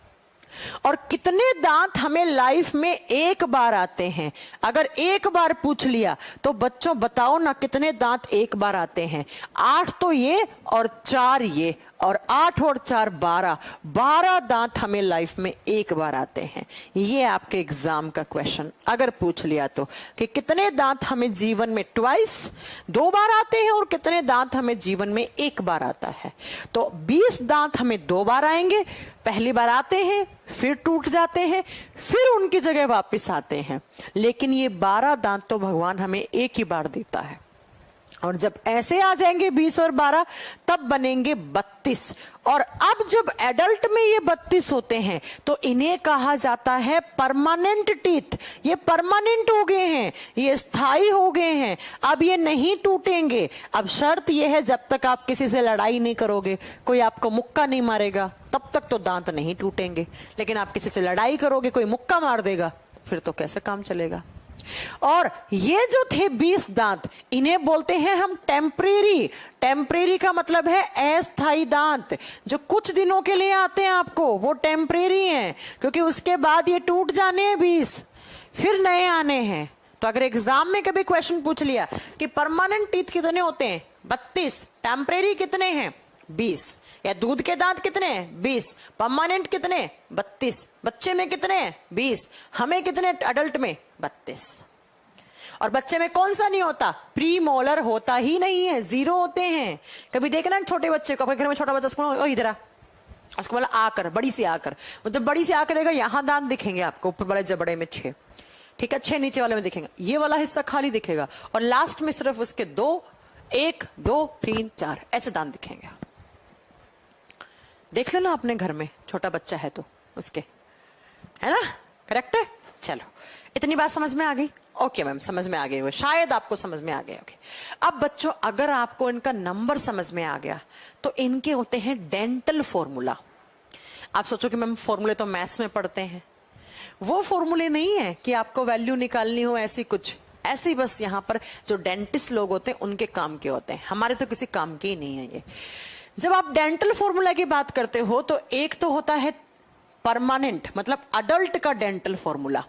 और कितने दांत हमें लाइफ में 1 बार आते हैं? अगर 1 बार पूछ लिया तो बच्चों बताओ ना कितने दांत 1 बार आते हैं? 8 तो ये और 4 ये, और 8 और 4 12। 12 दांत हमें लाइफ में 1 बार आते हैं। ये आपके एग्जाम का क्वेश्चन अगर पूछ लिया तो, कि कितने दांत हमें जीवन में ट्वाइस 2 बार आते हैं और कितने दांत हमें जीवन में 1 बार आता है। तो 20 दांत हमें 2 बार आएंगे, पहली बार आते हैं, फिर टूट जाते हैं, फिर उनकी जगह वापस आते हैं। लेकिन ये 12 दांत तो भगवान हमें 1 ही बार देता है। और जब ऐसे आ जाएंगे 20 और 12, तब बनेंगे 32। और अब जब एडल्ट में ये 32 होते हैं तो इन्हें कहा जाता है परमानेंट टीथ। ये परमानेंट हो गए हैं, ये स्थायी हो गए हैं, अब ये नहीं टूटेंगे। अब शर्त ये है जब तक आप किसी से लड़ाई नहीं करोगे, कोई आपको मुक्का नहीं मारेगा, तब तक तो दांत नहीं टूटेंगे। लेकिन आप किसी से लड़ाई करोगे, कोई मुक्का मार देगा, फिर तो कैसे काम चलेगा। और ये जो थे 20 दांत, इन्हें बोलते हैं हम टेम्परेरी। टेम्परेरी का मतलब है अस्थायी दांत, जो कुछ दिनों के लिए आते हैं आपको, वो टेम्परेरी हैं, क्योंकि उसके बाद ये टूट जाने हैं 20, फिर नए आने हैं। तो अगर एग्जाम में कभी क्वेश्चन पूछ लिया कि परमानेंट टीथ कितने होते हैं, 32, टेम्परेरी कितने हैं, 20, या दूध के दांत कितने हैं, 20, परमानेंट कितने, 32, बच्चे में कितने हैं, 20, हमें कितने अडल्ट में, 32। और बच्चे में कौन सा नहीं होता, प्री मोलर होता ही नहीं है, 0 होते हैं। कभी देखना छोटे बच्चे को, अपने घर में छोटा बच्चा, उसको इधर आ, उसको बोला आकर, बड़ी सी आकर, जब बड़ी सी आकर रहेगा, यहां दांत दिखेंगे आपको, ऊपर वाले जबड़े में 6, ठीक है, 6 नीचे वाले में दिखेंगे, ये वाला हिस्सा खाली दिखेगा, और लास्ट में सिर्फ उसके 2, 1, 2, 3, 4 ऐसे दांत दिखेंगे। देख लेना अपने घर में छोटा बच्चा है तो उसके, है ना, करेक्ट है। चलो, इतनी बात समझ में आ गई? ओके मैम, समझ में आ गई, वो शायद आपको समझ में आ गया। ओके, अब बच्चों अगर आपको इनका नंबर समझ में आ गया तो इनके होते हैं डेंटल फॉर्मूला। आप सोचो कि मैम फॉर्मूले तो मैथ्स में पढ़ते हैं, वो फॉर्मूले नहीं है कि आपको वैल्यू निकालनी हो, ऐसी कुछ, ऐसे ही बस यहाँ पर जो डेंटिस्ट लोग होते हैं उनके काम के होते हैं, हमारे तो किसी काम के ही नहीं है ये। जब आप डेंटल फॉर्मूला की बात करते हो तो एक तो होता है परमानेंट, मतलब अडल्ट का डेंटल फॉर्मूला।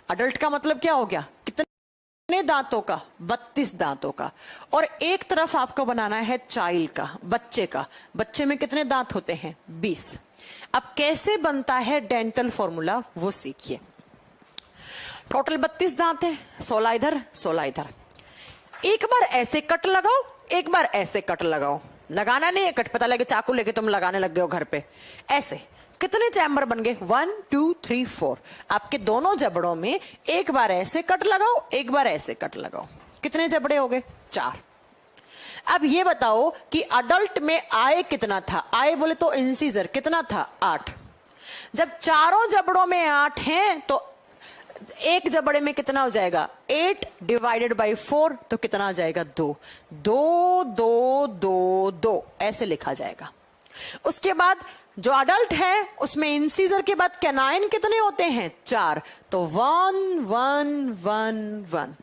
अडल्ट का मतलब क्या हो गया, कितने दांतों का, 32 दांतों का। और एक तरफ आपको बनाना है चाइल्ड का, बच्चे का, बच्चे में कितने दांत होते हैं, 20। अब कैसे बनता है डेंटल फॉर्मूला वो सीखिए। टोटल 32 दांत है, 16 इधर 16 इधर। एक बार ऐसे कट लगाओ, एक बार ऐसे कट लगाओ, लगाना नहीं है कट, पता लगे चाकू लेके तुम लगाने लग गए हो घर पे, ऐसे कितने चैम्बर बन गए, 1 2 3 4। आपके दोनों जबड़ों में एक बार ऐसे कट लगाओ, एक बार ऐसे कट लगाओ, कितने जबड़े हो गए, 4। अब ये बताओ कि अडल्ट में आय कितना था, आय बोले तो इंसीजर कितना था, 8। जब चारों जबड़ों में 8 हैं तो एक जबड़े में कितना हो जाएगा, 8 डिवाइडेड बाई 4, तो कितना आ जाएगा, 2 2 2 2 2 ऐसे लिखा जाएगा। उसके बाद जो अडल्ट है उसमें इंसीजर के बाद कैनाइन कितने होते हैं, 4, तो 1 1 1 1।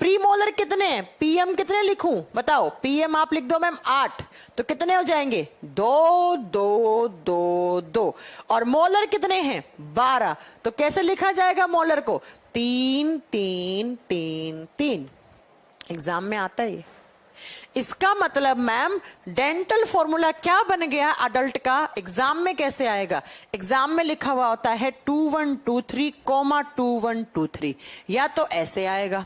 प्रीमोलर कितने, पीएम कितने लिखूं बताओ, पीएम आप लिख दो मैम 8, तो कितने हो जाएंगे, 2 2 2 2। और मोलर कितने हैं, 12, तो कैसे लिखा जाएगा मोलर को, 3 3 3 3। एग्जाम में आता है ये। इसका मतलब मैम डेंटल फॉर्मूला क्या बन गया अडल्ट का, एग्जाम में कैसे आएगा, एग्जाम में लिखा हुआ होता है 2 1 2 3 कोमा 2 1 2 3, या तो ऐसे आएगा,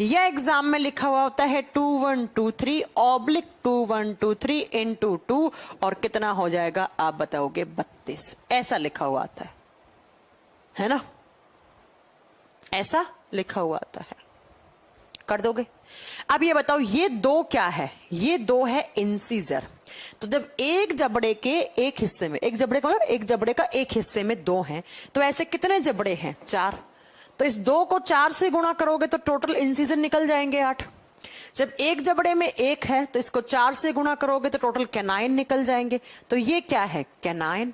या एग्जाम में लिखा हुआ होता है 2 1 2 3 ऑब्लिक 2 1 2 3 इनटू 2, और कितना हो जाएगा आप बताओगे, 32। ऐसा लिखा हुआ आता है ना, ऐसा लिखा हुआ आता है, कर दोगे। अब ये बताओ ये 2 क्या है, ये 2 है इंसीजर। तो जब एक जबड़े के एक हिस्से में, एक जबड़े का मतलब एक जबड़े का एक हिस्से में 2 हैं, तो ऐसे कितने जबड़े हैं, 4। तो इस 2 को 4 से गुणा करोगे तो टोटल इंसीजर निकल जाएंगे 8। जब एक जबड़े में 1 है तो इसको 4 से गुणा करोगे तो टोटल कैनाइन निकल जाएंगे, तो ये क्या है, कैनाइन।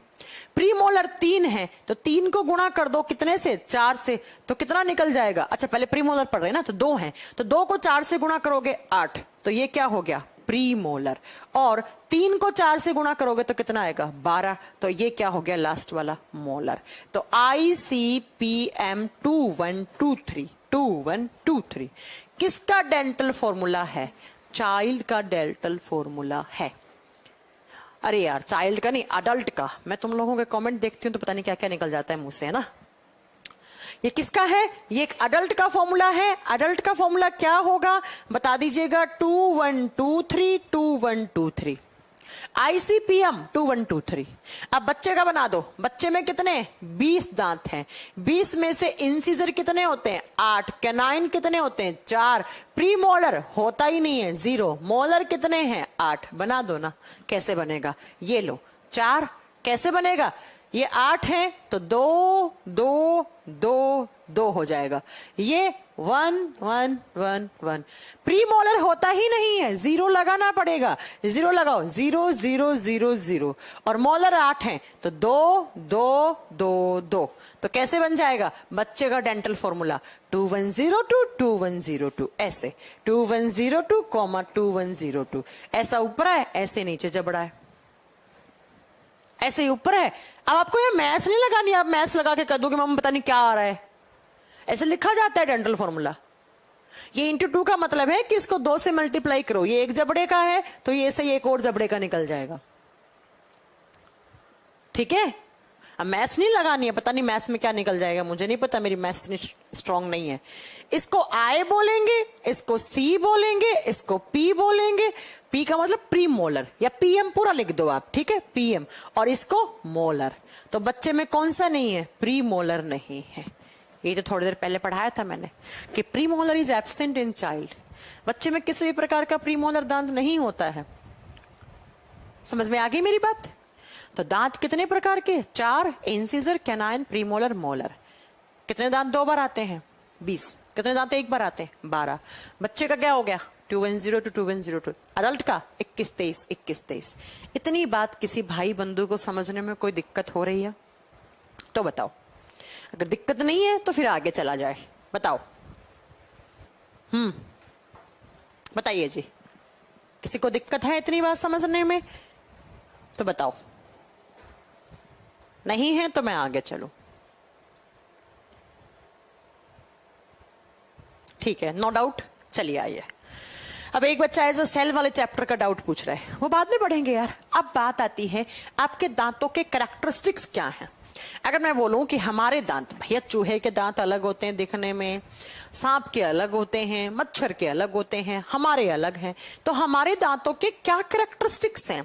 प्रीमोलर 3 है तो 3 को गुणा कर दो कितने से, 4 से, तो कितना निकल जाएगा, अच्छा पहले प्रीमोलर पढ़ रहे हैं ना, तो 2 है तो 2 को 4 से गुणा करोगे 8, तो ये क्या हो गया, प्रीमोलर। और 3 को 4 से गुणा करोगे तो कितना आएगा, 12, तो ये क्या हो गया, लास्ट वाला मोलर। तो ICPM 2 1 2 3 2 1 2 3 किसका डेंटल फॉर्मूला है, चाइल्ड का डेंटल फॉर्मूला है। अरे यार चाइल्ड का नहीं, अडल्ट का। मैं तुम लोगों के कमेंट देखती हूँ तो पता नहीं क्या क्या निकल जाता है मुंह से, है ना। ये किसका है, ये एक अडल्ट का फॉर्मूला है। अडल्ट का फॉर्मूला क्या होगा बता दीजिएगा, 2 1 2 3 2 1 2 3। ICPM 2 1 2 3। अब बच्चे का बना दो, बच्चे में कितने 20 दांत हैं, 20 में से इंसीजर कितने होते हैं 8, कैनाइन कितने होते हैं 4, प्रीमोलर होता ही नहीं है 0, मोलर कितने हैं 8। बना दो ना, कैसे बनेगा, ये लो 4 कैसे बनेगा, ये 8 है तो 2 2 2 2 हो जाएगा। ये 1 1 1 1। प्री मोलर होता ही नहीं है, 0 लगाना पड़ेगा। 0 लगाओ, 0 0 0 0। और मोलर 8 है तो 2 2 2 2। तो कैसे बन जाएगा बच्चे का डेंटल फॉर्मूला? 2102 2102 ऐसे 2102 2102। ऐसा ऊपर है, ऐसे नीचे जबड़ा है, ऐसे ही ऊपर है। अब आपको ये मैथ्स नहीं लगानी, आप मैथ्स लगा के कह दो कि मम्मा पता नहीं क्या आ रहा है। ऐसे लिखा जाता है डेंटल फॉर्मूला। ये इंटू 2 का मतलब है कि इसको 2 से मल्टीप्लाई करो। ये एक जबड़े का है तो ये से एक और जबड़े का निकल जाएगा। ठीक है, अब मैथ्स नहीं लगानी है। पता नहीं मैथ्स में क्या निकल जाएगा, मुझे नहीं पता, मेरी मैथ्स स्ट्रांग नहीं है। इसको आई बोलेंगे, इसको सी बोलेंगे, इसको पी बोलेंगे। पी का मतलब प्री मोलर या पीएम पूरा लिख दो आप, ठीक है, पीएम। और इसको मोलर। तो बच्चे में कौन सा नहीं है? प्री मोलर नहीं है। ये तो थोड़ी देर पहले पढ़ाया था मैंने कि pre molar is absent in child. बच्चे में किसी भी प्रकार का प्री मोलर दांत नहीं होता है। समझ में आ गई मेरी बात? तो दांत कितने प्रकार के? 4, इंसिजर, कैनाइन, प्रीमोलर, मोलर। कितने दांत 2 बार आते हैं? 20। कितने दांत 1 बार आते हैं? 12। बच्चे का क्या हो गया? 2102 2102। अडल्ट का 21 23 21 23। इतनी बात किसी भाई बंधु को समझने में कोई दिक्कत हो रही है तो बताओ। अगर दिक्कत नहीं है तो फिर आगे चला जाए। बताओ। बताइए जी, किसी को दिक्कत है इतनी बात समझने में तो बताओ। नहीं है तो मैं आगे चलूं। ठीक है, नो डाउट। चलिए आइए। अब एक बच्चा है जो सेल वाले चैप्टर का डाउट पूछ रहा है, वो बाद में पढ़ेंगे यार। अब बात आती है आपके दांतों के कैरेक्टरिस्टिक्स क्या हैं। अगर मैं बोलूं कि हमारे दांत, भैया चूहे के दांत अलग होते हैं दिखने में, सांप के अलग होते हैं, मच्छर के अलग होते हैं, हमारे अलग हैं, तो हमारे दांतों के क्या कैरेक्टरिस्टिक्स हैं,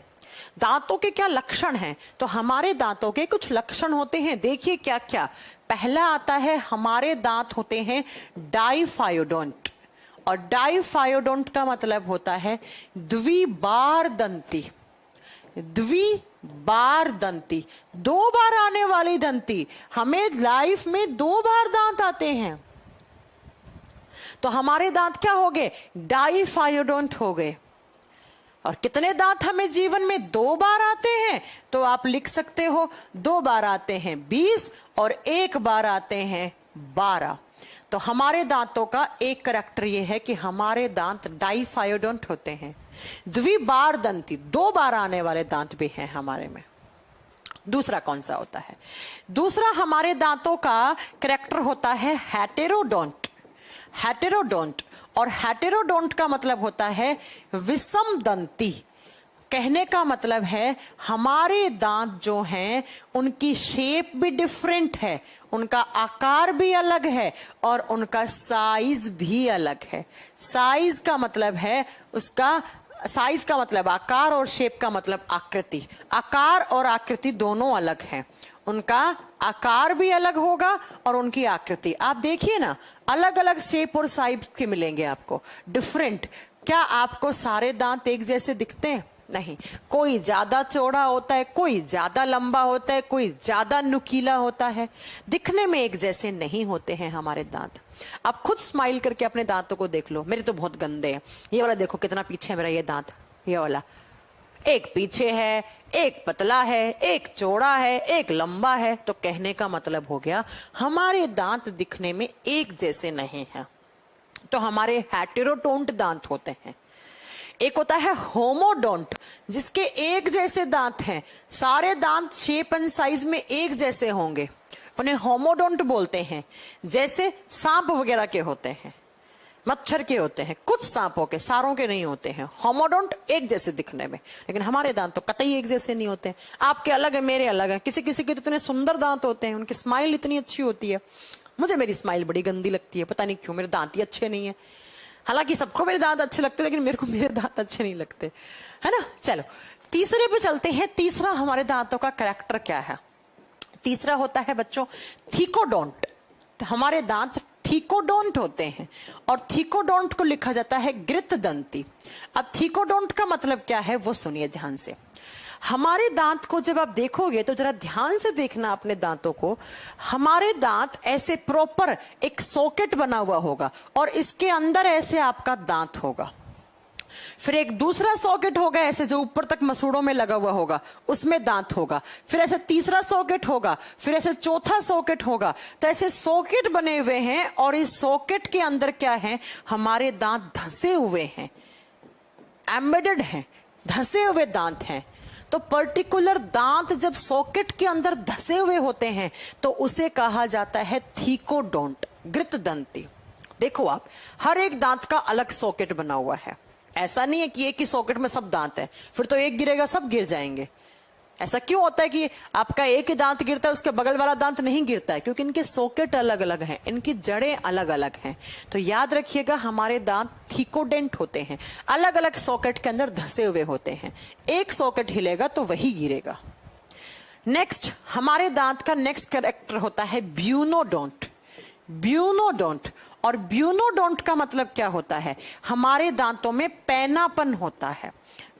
दांतों के क्या लक्षण हैं? तो हमारे दांतों के कुछ लक्षण होते हैं। देखिए क्या क्या। पहला आता है, हमारे दांत होते हैं डाइफायोडोंट। और डाइफायोडोंट का मतलब होता है द्विबार दंती। द्विबार दंती, 2 बार आने वाली दंती। हमें लाइफ में 2 बार दांत आते हैं, तो हमारे दांत क्या हो गए? डाइफायोडोंट हो गए। और कितने दांत हमें जीवन में 2 बार आते हैं? तो आप लिख सकते हो 2 बार आते हैं 20 और 1 बार आते हैं 12। तो हमारे दांतों का एक करैक्टर ये है कि हमारे दांत डाइफायोडोंट होते हैं। द्विबार दंती, 2 बार आने वाले दांत भी हैं हमारे में। दूसरा कौन सा होता है? दूसरा हमारे दांतों का करैक्टर होता है हेटेरोडोंट। हेटेरोडोंट, और हेटेरोडोंट का मतलब होता है विषम दंती। कहने का मतलब है हमारे दांत जो हैं उनकी शेप भी डिफरेंट है, उनका आकार भी अलग है और उनका साइज भी अलग है। साइज का मतलब है उसका, साइज का मतलब आकार और शेप का मतलब आकृति। आकार और आकृति दोनों अलग हैं। उनका आकार भी अलग होगा और उनकी आकृति। आप देखिए ना, अलग अलग शेप और साइज के मिलेंगे आपको, डिफरेंट। क्या आपको सारे दांत एक जैसे दिखते हैं? नहीं, कोई ज्यादा चौड़ा होता है, कोई ज्यादा लंबा होता है, कोई ज्यादा नुकीला होता है। दिखने में एक जैसे नहीं होते हैं हमारे दांत। आप खुद स्माइल करके अपने दांतों को देख लो। मेरे तो बहुत गंदे हैं। ये वाला देखो कितना पीछे है मेरा ये दांत, ये वाला। एक पीछे है, एक पतला है, एक चौड़ा है, एक लंबा है। तो कहने का मतलब हो गया हमारे दांत दिखने में एक जैसे नहीं हैं। तो हमारे हेटेरोडोंट दांत होते हैं। एक होता है होमोडोंट, जिसके एक जैसे दांत हैं, सारे दांत शेप एंड साइज में एक जैसे होंगे, उन्हें होमोडोंट बोलते हैं। जैसे सांप वगैरह के होते हैं, मच्छर के होते हैं, कुछ सांपों के, सारों के नहीं होते हैं। होमोडोंट एक जैसे दिखने में, लेकिन हमारे दांत तो कतई एक जैसे नहीं होते हैं। आपके अलग है, मेरे अलग है। किसी किसी के तो इतने सुंदर दांत होते हैं, उनकी स्माइल इतनी अच्छी होती है। मुझे मेरी स्माइल बड़ी गंदी लगती है, पता नहीं क्यों, मेरे दांत ही अच्छे नहीं है। हालांकि सबको मेरे दांत अच्छे लगते हैं, लेकिन मेरे को मेरे दांत अच्छे नहीं लगते, है ना। चलो तीसरे पे चलते हैं। तीसरा हमारे दांतों का कैरेक्टर क्या है? तीसरा होता है बच्चों थीकोडोंट। हमारे दांत थीकोडोंट होते हैं, और थीकोडोंट को लिखा जाता है गृत दंती। अब थीकोडोंट का मतलब क्या है वो सुनिए ध्यान से। हमारे दांत को जब आप देखोगे तो जरा ध्यान से देखना अपने दांतों को। हमारे दांत ऐसे प्रॉपर एक सॉकेट बना हुआ होगा और इसके अंदर ऐसे आपका दांत होगा। फिर एक दूसरा सॉकेट होगा ऐसे जो ऊपर तक मसूड़ों में लगा हुआ होगा, उसमें दांत होगा। फिर ऐसे तीसरा सॉकेट होगा, फिर ऐसे चौथा सॉकेट होगा। तो ऐसे सॉकेट बने हुए हैं और इस सॉकेट के अंदर क्या है, हमारे दांत धंसे हुए हैं, एम्बेडेड हैं, धंसे हुए दांत हैं। तो पर्टिकुलर दांत जब सॉकेट के अंदर धंसे हुए होते हैं तो उसे कहा जाता है थीकोडोंट, ग्रितदंती। देखो आप, हर एक दांत का अलग सॉकेट बना हुआ है। ऐसा नहीं है कि एक ही सॉकेट में सब दांत है, फिर तो एक गिरेगा सब गिर जाएंगे। ऐसा क्यों होता है कि आपका एक ही दांत गिरता है उसके बगल वाला दांत नहीं गिरता है? क्योंकि इनके सॉकेट अलग अलग हैं, इनकी जड़ें अलग अलग हैं। तो याद रखिएगा, हमारे दांत थीकोडेंट होते हैं, अलग अलग सॉकेट के अंदर धंसे हुए होते हैं। एक सॉकेट हिलेगा तो वही गिरेगा। नेक्स्ट, हमारे दांत का नेक्स्ट कैरेक्टर होता है ब्यूनोडोंट। ब्यूनोडोंट, और ब्यूनोडोंट का मतलब क्या होता है, हमारे दांतों में पैनापन होता है।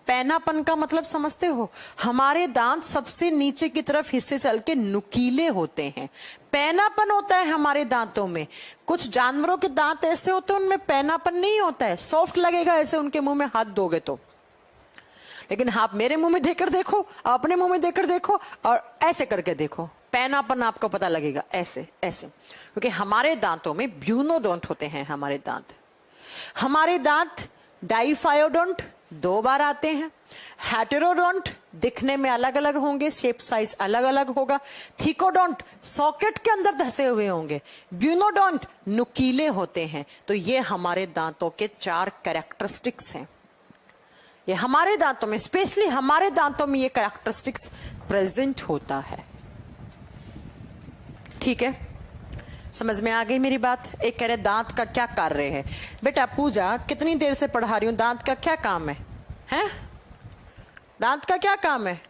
पैनापन का मतलब समझते हो, हमारे दांत सबसे नीचे की तरफ हिस्से से हल्के नुकीले होते हैं, पैनापन होता है हमारे दांतों में। कुछ जानवरों के दांत ऐसे होते हैं उनमें पैनापन नहीं होता है, सॉफ्ट लगेगा ऐसे उनके मुंह में हाथ दोगे तो। लेकिन आप मेरे मुंह में देखकर देखो, अपने मुंह में देखकर देखो और ऐसे करके देखो, पैनापन आपको पता लगेगा, ऐसे ऐसे। क्योंकि हमारे दांतों में ब्यूनोडोंट होते हैं हमारे दांत। हमारे दांत डाइफायोडोंट 2 बार आते हैं। हेटेरोडोंट दिखने में अलग अलग होंगे, शेप साइज अलग अलग होगा। थीकोडोंट सॉकेट के अंदर धंसे हुए होंगे। ब्यूनोडोंट नुकीले होते हैं। तो ये हमारे दांतों के 4 कैरेक्टरिस्टिक्स हैं। ये हमारे दांतों में, स्पेशली हमारे दांतों में ये कैरेक्टरिस्टिक्स प्रेजेंट होता है। ठीक है, समझ में आ गई मेरी बात? एक कह रहे दांत का क्या कार्य है। बेटा पूजा, कितनी देर से पढ़ा रही हूं, दांत का क्या काम है? हैं? दांत का क्या काम है?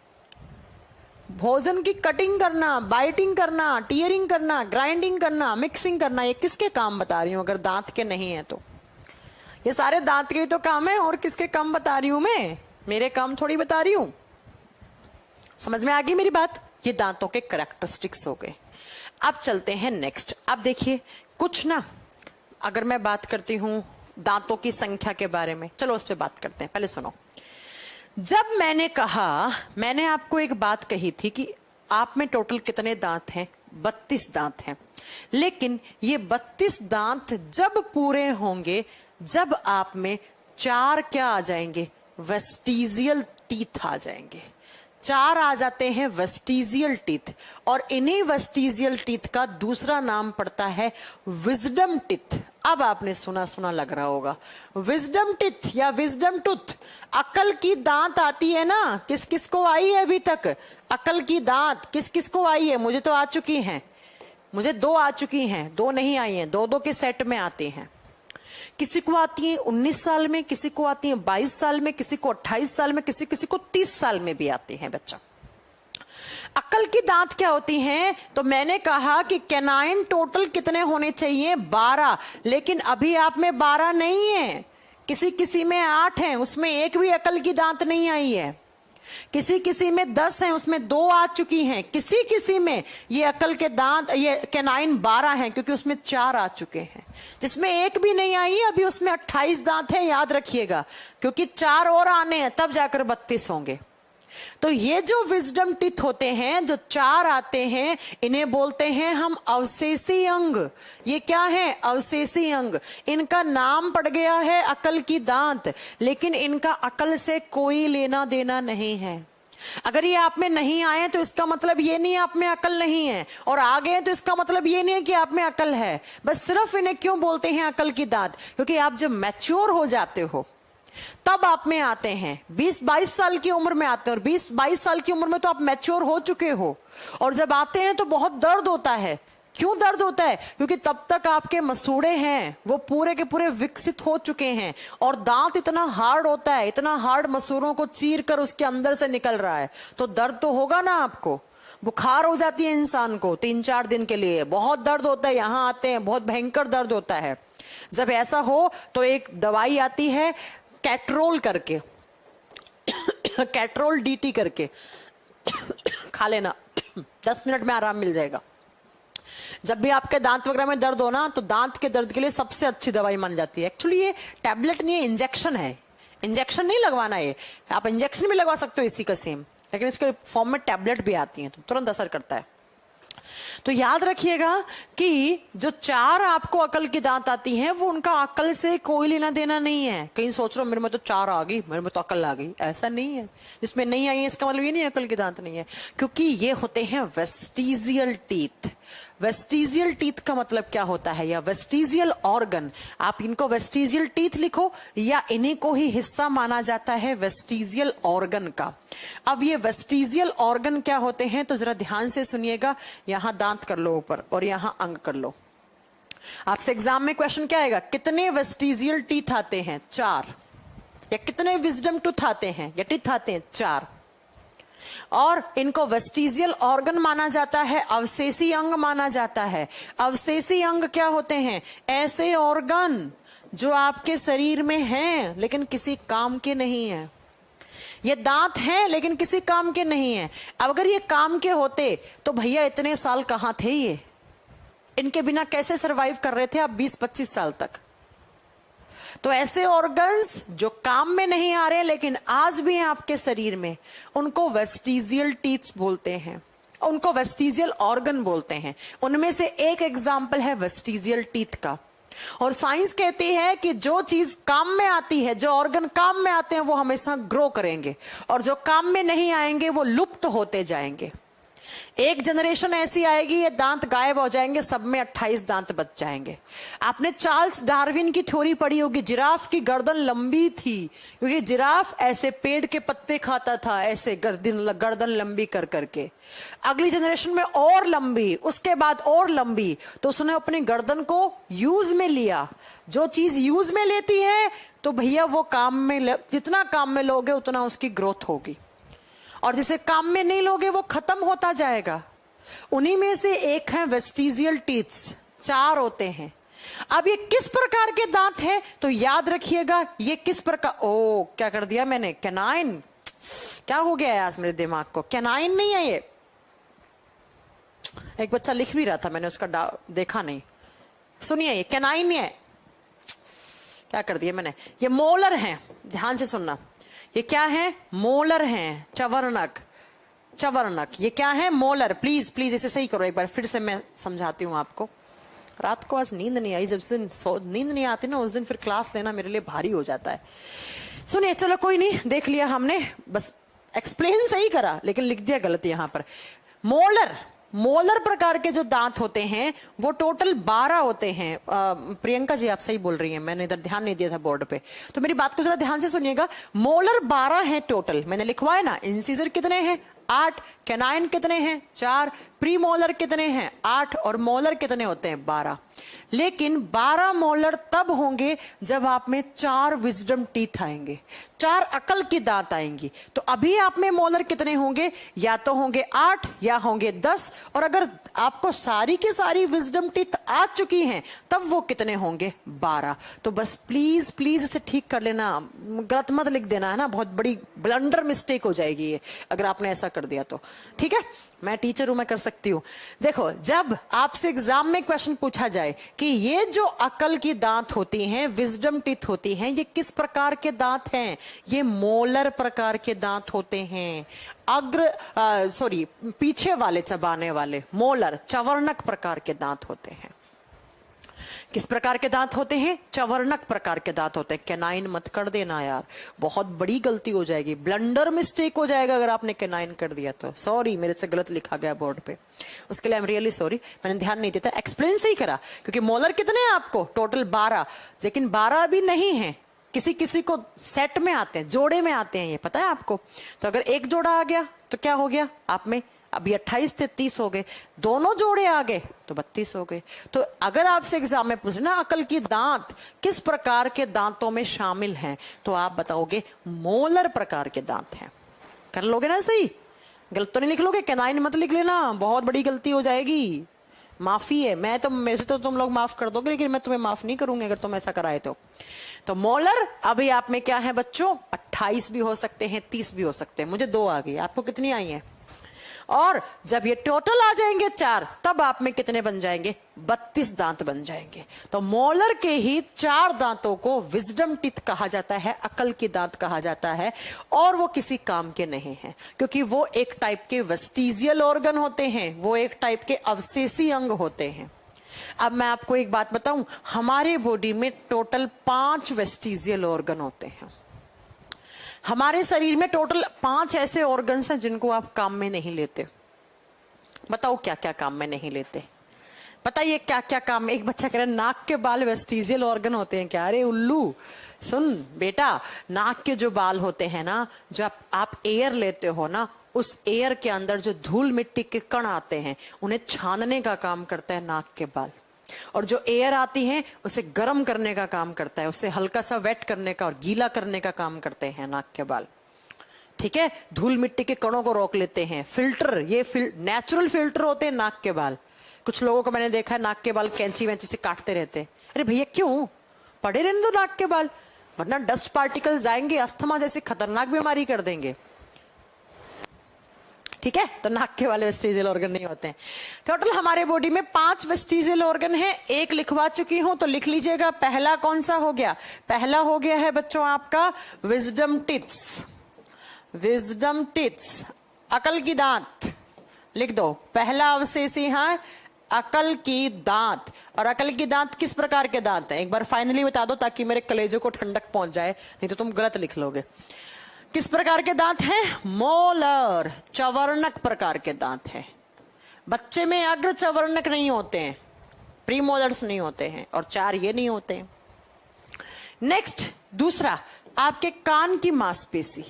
भोजन की कटिंग करना, बाइटिंग करना, टीयरिंग करना, ग्राइंडिंग करना, मिक्सिंग करना। ये किसके काम बता रही हूं अगर दांत के नहीं है तो? ये सारे दांत के तो काम है, और किसके काम बता रही हूं मैं? मेरे काम थोड़ी बता रही हूं। समझ में आ गई मेरी बात? ये दांतों के कैरेक्टरिस्टिक्स हो गए। अब चलते हैं नेक्स्ट। अब देखिए कुछ ना, अगर मैं बात करती हूं दांतों की संख्या के बारे में, चलो उस पर बात करते हैं। पहले सुनो, जब मैंने कहा, मैंने आपको एक बात कही थी कि आप में टोटल कितने दांत हैं? 32 दांत हैं। लेकिन ये 32 दांत जब पूरे होंगे, जब आप में 4 क्या आ जाएंगे? वेस्टिजियल टीथ आ जाएंगे। 4 आ जाते हैं वेस्टिजियल टीथ, और इन्हीं वेस्टिजियल टीथ का दूसरा नाम पड़ता है विजडम टीथ। अब आपने सुना सुना लग रहा होगा, विजडम टीथ या विजडम टूथ। अकल की दांत आती है ना, किस किस को आई है अभी तक? अकल की दांत किस किस को आई है? मुझे तो आ चुकी हैं, मुझे 2 आ चुकी हैं, 2 नहीं आई हैं, 2-2 के सेट में आती हैं। किसी को आती है 19 साल में, किसी को आती है 22 साल में, किसी को 28 साल में, किसी को 30 साल में भी आती हैं बच्चा। अकल की दांत क्या होती हैं? तो मैंने कहा कि कैनाइन टोटल कितने होने चाहिए? 12। लेकिन अभी आप में 12 नहीं है, किसी किसी में 8 हैं, उसमें एक भी अकल की दांत नहीं आई है। किसी किसी में 10 हैं, उसमें 2 आ चुकी हैं। किसी किसी में ये अकल के दांत, ये कैनाइन 12 हैं, क्योंकि उसमें 4 आ चुके हैं। जिसमें एक भी नहीं आई है अभी, उसमें 28 दांत हैं, याद रखिएगा, क्योंकि 4 और आने हैं तब जाकर 32 होंगे। तो ये जो विजडम टीथ होते हैं, जो 4 आते हैं, इन्हें बोलते हैं हम अवशेषी अंग। ये क्या है? अवशेषी अंग। इनका नाम पड़ गया है अकल की दांत, लेकिन इनका अकल से कोई लेना देना नहीं है। अगर ये आप में नहीं आए तो इसका मतलब ये नहीं आप में अकल नहीं है, और आ गए तो इसका मतलब ये नहीं है कि आप में अकल है। बस सिर्फ इन्हें क्यों बोलते हैं अकल की दांत? क्योंकि आप जब मैच्योर हो जाते हो तब आप में आते हैं, 20-22 साल की उम्र में आते हैं, और 20-22 साल की उम्र में तो आप मैच्योर हो चुके हो। और जब आते हैं तो बहुत दर्द होता है। क्यों दर्द होता है? क्योंकि तब तक आपके मसूड़े हैं वो पूरे के पूरे विकसित हो चुके हैं, और दांत इतना हार्ड होता है, इतना हार्ड मसूड़ों को चीर कर उसके अंदर से निकल रहा है, तो दर्द तो होगा ना आपको। बुखार हो जाती है इंसान को 3-4 दिन के लिए, बहुत दर्द होता है, यहां आते हैं बहुत भयंकर दर्द होता है। जब ऐसा हो तो एक दवाई आती है कैट्रोल करके कैट्रोल डीटी करके खा लेना 10 मिनट में आराम मिल जाएगा। जब भी आपके दांत वगैरह में दर्द हो ना, तो दांत के दर्द के लिए सबसे अच्छी दवाई मानी जाती है। एक्चुअली ये टैबलेट नहीं है, इंजेक्शन है। इंजेक्शन नहीं लगवाना है, आप इंजेक्शन भी लगवा सकते हो इसी का सेम, लेकिन इसके फॉर्म में टैबलेट भी आती है तो तुरंत असर करता है। तो याद रखिएगा कि जो 4 आपको अकल की दांत आती हैं, वो उनका अकल से कोई लेना देना नहीं है। कहीं सोच रहे हो मेरे में तो 4 आ गई, मेरे में तो अकल आ गई, ऐसा नहीं है। जिसमें नहीं आई है इसका मतलब ये नहीं अकल की दांत नहीं है, क्योंकि ये होते हैं वेस्टिजियल टीथ। वेस्टिजियल टीथ का मतलब क्या होता है, या वेस्टिजियल ऑर्गन, आप इनको वेस्टिजियल टीथ लिखो या इन्हीं को ही हिस्सा माना जाता है वेस्टिजियल ऑर्गन का। अब ये वेस्टिजियल ऑर्गन क्या होते हैं, तो जरा ध्यान से सुनिएगा। यहां दांत कर लो ऊपर और यहां अंग कर लो। आपसे एग्जाम में क्वेश्चन क्या आएगा, कितने वेस्टिजियल टीथ आते हैं, 4। या कितने विजडम टूथ आते हैं या टीथ आते हैं, 4। और इनको वेस्टिजियल ऑर्गन माना जाता है, अवशेषी अंग माना जाता है। अवशेषी अंग क्या होते हैं, ऐसे ऑर्गन जो आपके शरीर में हैं लेकिन किसी काम के नहीं है। ये दांत हैं लेकिन किसी काम के नहीं है। अब अगर ये काम के होते तो भैया इतने साल कहां थे, ये इनके बिना कैसे सरवाइव कर रहे थे आप 20-25 साल तक। तो ऐसे ऑर्गन्स जो काम में नहीं आ रहे लेकिन आज भी हैं आपके शरीर में, उनको वेस्टिजियल टीथ बोलते हैं, उनको वेस्टिजियल ऑर्गन बोलते हैं। उनमें से एक एग्जाम्पल है वेस्टिजियल टीथ का। और साइंस कहती है कि जो चीज काम में आती है, जो ऑर्गन काम में आते हैं, वो हमेशा ग्रो करेंगे, और जो काम में नहीं आएंगे वो लुप्त होते जाएंगे। एक जनरेशन ऐसी आएगी ये दांत गायब हो जाएंगे, सब में 28 दांत बच जाएंगे। आपने चार्ल्स डार्विन की थ्योरी पढ़ी होगी, जिराफ की गर्दन लंबी थी क्योंकि जिराफ ऐसे पेड़ के पत्ते खाता था, ऐसे गर्दन लंबी कर करके। अगली जनरेशन में और लंबी, उसके बाद और लंबी, तो उसने अपनी गर्दन को यूज में लिया। जो चीज यूज में लेती है तो भैया वो काम में, जितना काम में लोगे उतना उसकी ग्रोथ होगी, और जिसे काम में नहीं लोगे वो खत्म होता जाएगा। उन्हीं में से एक है वेस्टिजियल टीथ्स, 4 होते हैं। अब ये किस प्रकार के दांत हैं, तो याद रखिएगा ये किस प्रकार, ओ क्या कर दिया मैंने, कैनाइन, क्या हो गया है आज मेरे दिमाग को, कैनाइन नहीं है ये। एक बच्चा लिख भी रहा था, मैंने उसका देखा नहीं। सुनिए, ये कैनाइन नहीं है, क्या कर दिया मैंने, ये मोलर हैं, ध्यान से सुनना। ये क्या है, मोलर हैं, चवर्णक। चवर्णक ये क्या है, मोलर। प्लीज प्लीज इसे सही करो एक बार, फिर से मैं समझाती हूँ आपको। रात को आज नींद नहीं आई, जब दिन नींद नहीं आती ना उस दिन फिर क्लास लेना मेरे लिए भारी हो जाता है। सुनिए, चलो कोई नहीं, देख लिया हमने, बस एक्सप्लेन सही करा लेकिन लिख दिया गलत यहाँ पर। मोलर, मोलर प्रकार के जो दांत होते हैं वो टोटल 12 होते हैं। प्रियंका जी आप सही बोल रही हैं, मैंने इधर ध्यान नहीं दिया था बोर्ड पे, तो मेरी बात को जरा ध्यान से सुनिएगा। मोलर 12 हैं टोटल, मैंने लिखवाया ना। इंसिजर कितने हैं, 8। कैनाइन कितने हैं, 4। प्री मोलर कितने हैं, 8। और मोलर कितने होते हैं, 12। लेकिन 12 मोलर तब होंगे जब आप में 4 विजडम टीथ आएंगे, 4 अकल की दांत आएंगी। तो अभी आप में मोलर कितने होंगे, या तो होंगे 8 या होंगे 10। और अगर आपको सारी की सारी विजडम टीथ आ चुकी हैं तब वो कितने होंगे, 12। तो बस प्लीज प्लीज इसे ठीक कर लेना, गलत मत लिख देना, है ना, बहुत बड़ी ब्लंडर मिस्टेक हो जाएगी ये अगर आपने ऐसा कर दिया तो। ठीक है, मैं टीचर हूं, मैं कर सकती हूं। देखो, जब आपसे एग्जाम में क्वेश्चन पूछा जाए कि ये जो अकल की दांत होती हैं, विजडम टीथ होती हैं, ये किस प्रकार के दांत हैं, ये मोलर प्रकार के दांत होते हैं। पीछे वाले चबाने वाले मोलर, चवर्णक प्रकार के दांत होते हैं। किस प्रकार के दांत होते हैं, चवर्णक प्रकार के दांत होते हैं। कैनाइन मत कर देना यार, बहुत बड़ी गलती हो जाएगी, ब्लंडर मिस्टेक हो जाएगा अगर आपने कैनाइन कर दिया तो। सॉरी, मेरे से गलत लिखा गया बोर्ड पे, उसके लिए आई एम रियली सॉरी, मैंने ध्यान नहीं देता, एक्सप्लेन सही करा। क्योंकि मोलर कितने हैं आपको, टोटल 12, लेकिन 12 भी नहीं है, किसी किसी को सेट में आते हैं, जोड़े में आते हैं, ये पता है आपको। तो अगर एक जोड़ा आ गया तो क्या हो गया आप में, अभी 28 थे 30 हो गए, दोनों जोड़े आ गए तो 32 हो गए। तो अगर आपसे एग्जाम में पूछे ना अकल की दांत किस प्रकार के दांतों में शामिल हैं, तो आप बताओगे मोलर प्रकार के दांत हैं। कर लोगे ना सही, गलत तो नहीं लिख लोगे, कैनाइन मत लिख लेना, बहुत बड़ी गलती हो जाएगी। माफी है। मैं तो मेरे से तो तुम लोग माफ कर दोगे, लेकिन मैं तुम्हें माफ नहीं करूंगी अगर तुम ऐसा कराए तो मोलर अभी आप में क्या है बच्चों, 28 भी हो सकते हैं, 30 भी हो सकते हैं। मुझे 2 आ गई, आपको कितनी आई हैं? और जब ये टोटल आ जाएंगे 4, तब आप में कितने बन जाएंगे? 32 दांत बन जाएंगे। तो मोलर के ही 4 दांतों को विजडम टीथ कहा जाता है, अकल की दांत कहा जाता है, और वो किसी काम के नहीं है, क्योंकि वो एक टाइप के वेस्टिजियल ऑर्गन होते हैं, वो एक टाइप के अवशेषी अंग होते हैं। अब मैं आपको एक बात बताऊं, हमारे बॉडी में टोटल 5 वेस्टिजियल ऑर्गन होते हैं। हमारे शरीर में टोटल 5 ऐसे ऑर्गन्स हैं जिनको आप काम में नहीं लेते। बताओ क्या क्या काम में नहीं लेते? बताइए क्या क्या काम में। एक बच्चा कह रहा है नाक के बाल वेस्टिजियल ऑर्गन होते हैं क्या? अरे उल्लू, सुन बेटा, नाक के जो बाल होते हैं ना, जब आप एयर लेते हो ना, उस एयर के अंदर जो धूल मिट्टी के कण आते हैं, उन्हें छानने का काम करता है नाक के बाल। और जो एयर आती है उसे गर्म करने का काम करता है, उसे हल्का सा वेट करने का और गीला करने का काम करते हैं नाक के बाल। ठीक है, धूल मिट्टी के कणों को रोक लेते हैं। फिल्टर, ये नेचुरल फिल्टर होते हैं नाक के बाल। कुछ लोगों को मैंने देखा है नाक के बाल कैंची वैंची से काटते रहते हैं। अरे भैया क्यों, पड़े रहने दो नाक के बाल, वरना डस्ट पार्टिकल जाएंगे, अस्थमा जैसी खतरनाक बीमारी कर देंगे। ठीक है, तो नाक के वाले वेस्टिजियल ऑर्गन नहीं होते हैं। टोटल हमारे बॉडी में 5 वेस्टिजियल ऑर्गन है। एक लिखवा चुकी हूं तो लिख लीजिएगा। पहला कौन सा हो गया? पहला हो गया है बच्चों आपका विजडम टिथ्स। विजडम टिथ्स, अकल की दांत लिख दो। पहला अवशेषी है अकल की दांत। और अकल की दांत किस प्रकार के दांत है? एक बार फाइनली बता दो ताकि मेरे कलेजों को ठंडक पहुंच जाए, नहीं तो तुम गलत लिख लोगे। किस प्रकार के दांत हैं? मोलर, चवर्णक प्रकार के दांत हैं। बच्चे में अग्र चवर्णक नहीं होते हैं, प्री मोलर्स नहीं होते हैं, और 4 ये नहीं होते हैं। नेक्स्ट, दूसरा, आपके कान की मांसपेशी,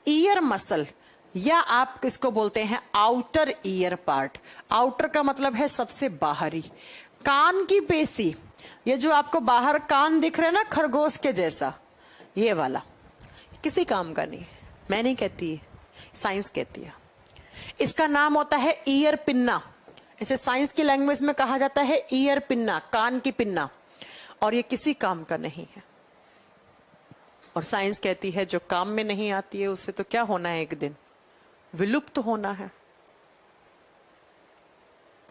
ईयर मसल, या आप किसको बोलते हैं आउटर ईयर पार्ट। आउटर का मतलब है सबसे बाहरी। कान की पेशी, ये जो आपको बाहर कान दिख रहे हैं ना खरगोश के जैसा, ये वाला किसी काम का नहीं, मैं नहीं कहती, साइंस कहती है। इसका नाम होता है ईयर पिन्ना। इसे साइंस की लैंग्वेज में कहा जाता है ईयर पिन्ना, कान की पिन्ना, और ये किसी काम का नहीं है। और साइंस कहती है जो काम में नहीं आती है उसे तो क्या होना है, एक दिन विलुप्त होना है।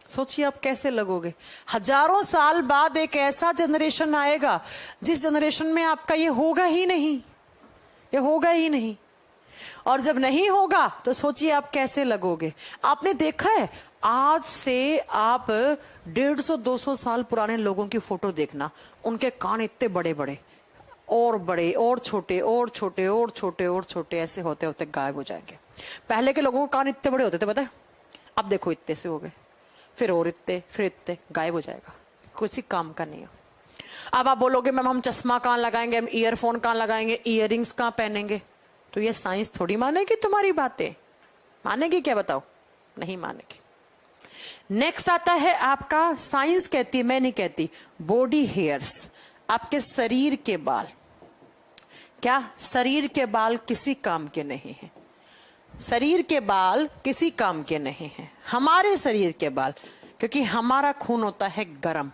सोचिए आप कैसे लगोगे। हजारों साल बाद एक ऐसा जनरेशन आएगा जिस जनरेशन में आपका ये होगा ही नहीं, ये होगा ही नहीं। और जब नहीं होगा तो सोचिए आप कैसे लगोगे। आपने देखा है, आज से आप 150-200 साल पुराने लोगों की फोटो देखना, उनके कान इतने बड़े बड़े और बड़े और छोटे और छोटे और छोटे और छोटे, ऐसे होते होते गायब हो जाएंगे। पहले के लोगों के कान इतने बड़े होते थे, पता है? अब देखो इतने से हो गए, फिर और इतने, फिर इतने, गायब हो जाएगा, किसी काम का नहीं है। अब आप बोलोगे मैम हम चश्मा कहाँ लगाएंगे, हम ईयरफोन कहाँ लगाएंगे, इयररिंग्स कहाँ पहनेंगे? तो ये साइंस थोड़ी मानेगी तुम्हारी बातें। मानेगी क्या बताओ? नहीं मानेगी। नेक्स्ट आता है आपका, साइंस कहती है, मैं नहीं कहती, बॉडी हेयर्स, आपके शरीर के बाल। क्या शरीर के बाल किसी काम के नहीं है? शरीर के बाल किसी काम के नहीं है। हमारे शरीर के बाल, क्योंकि हमारा खून होता है गर्म,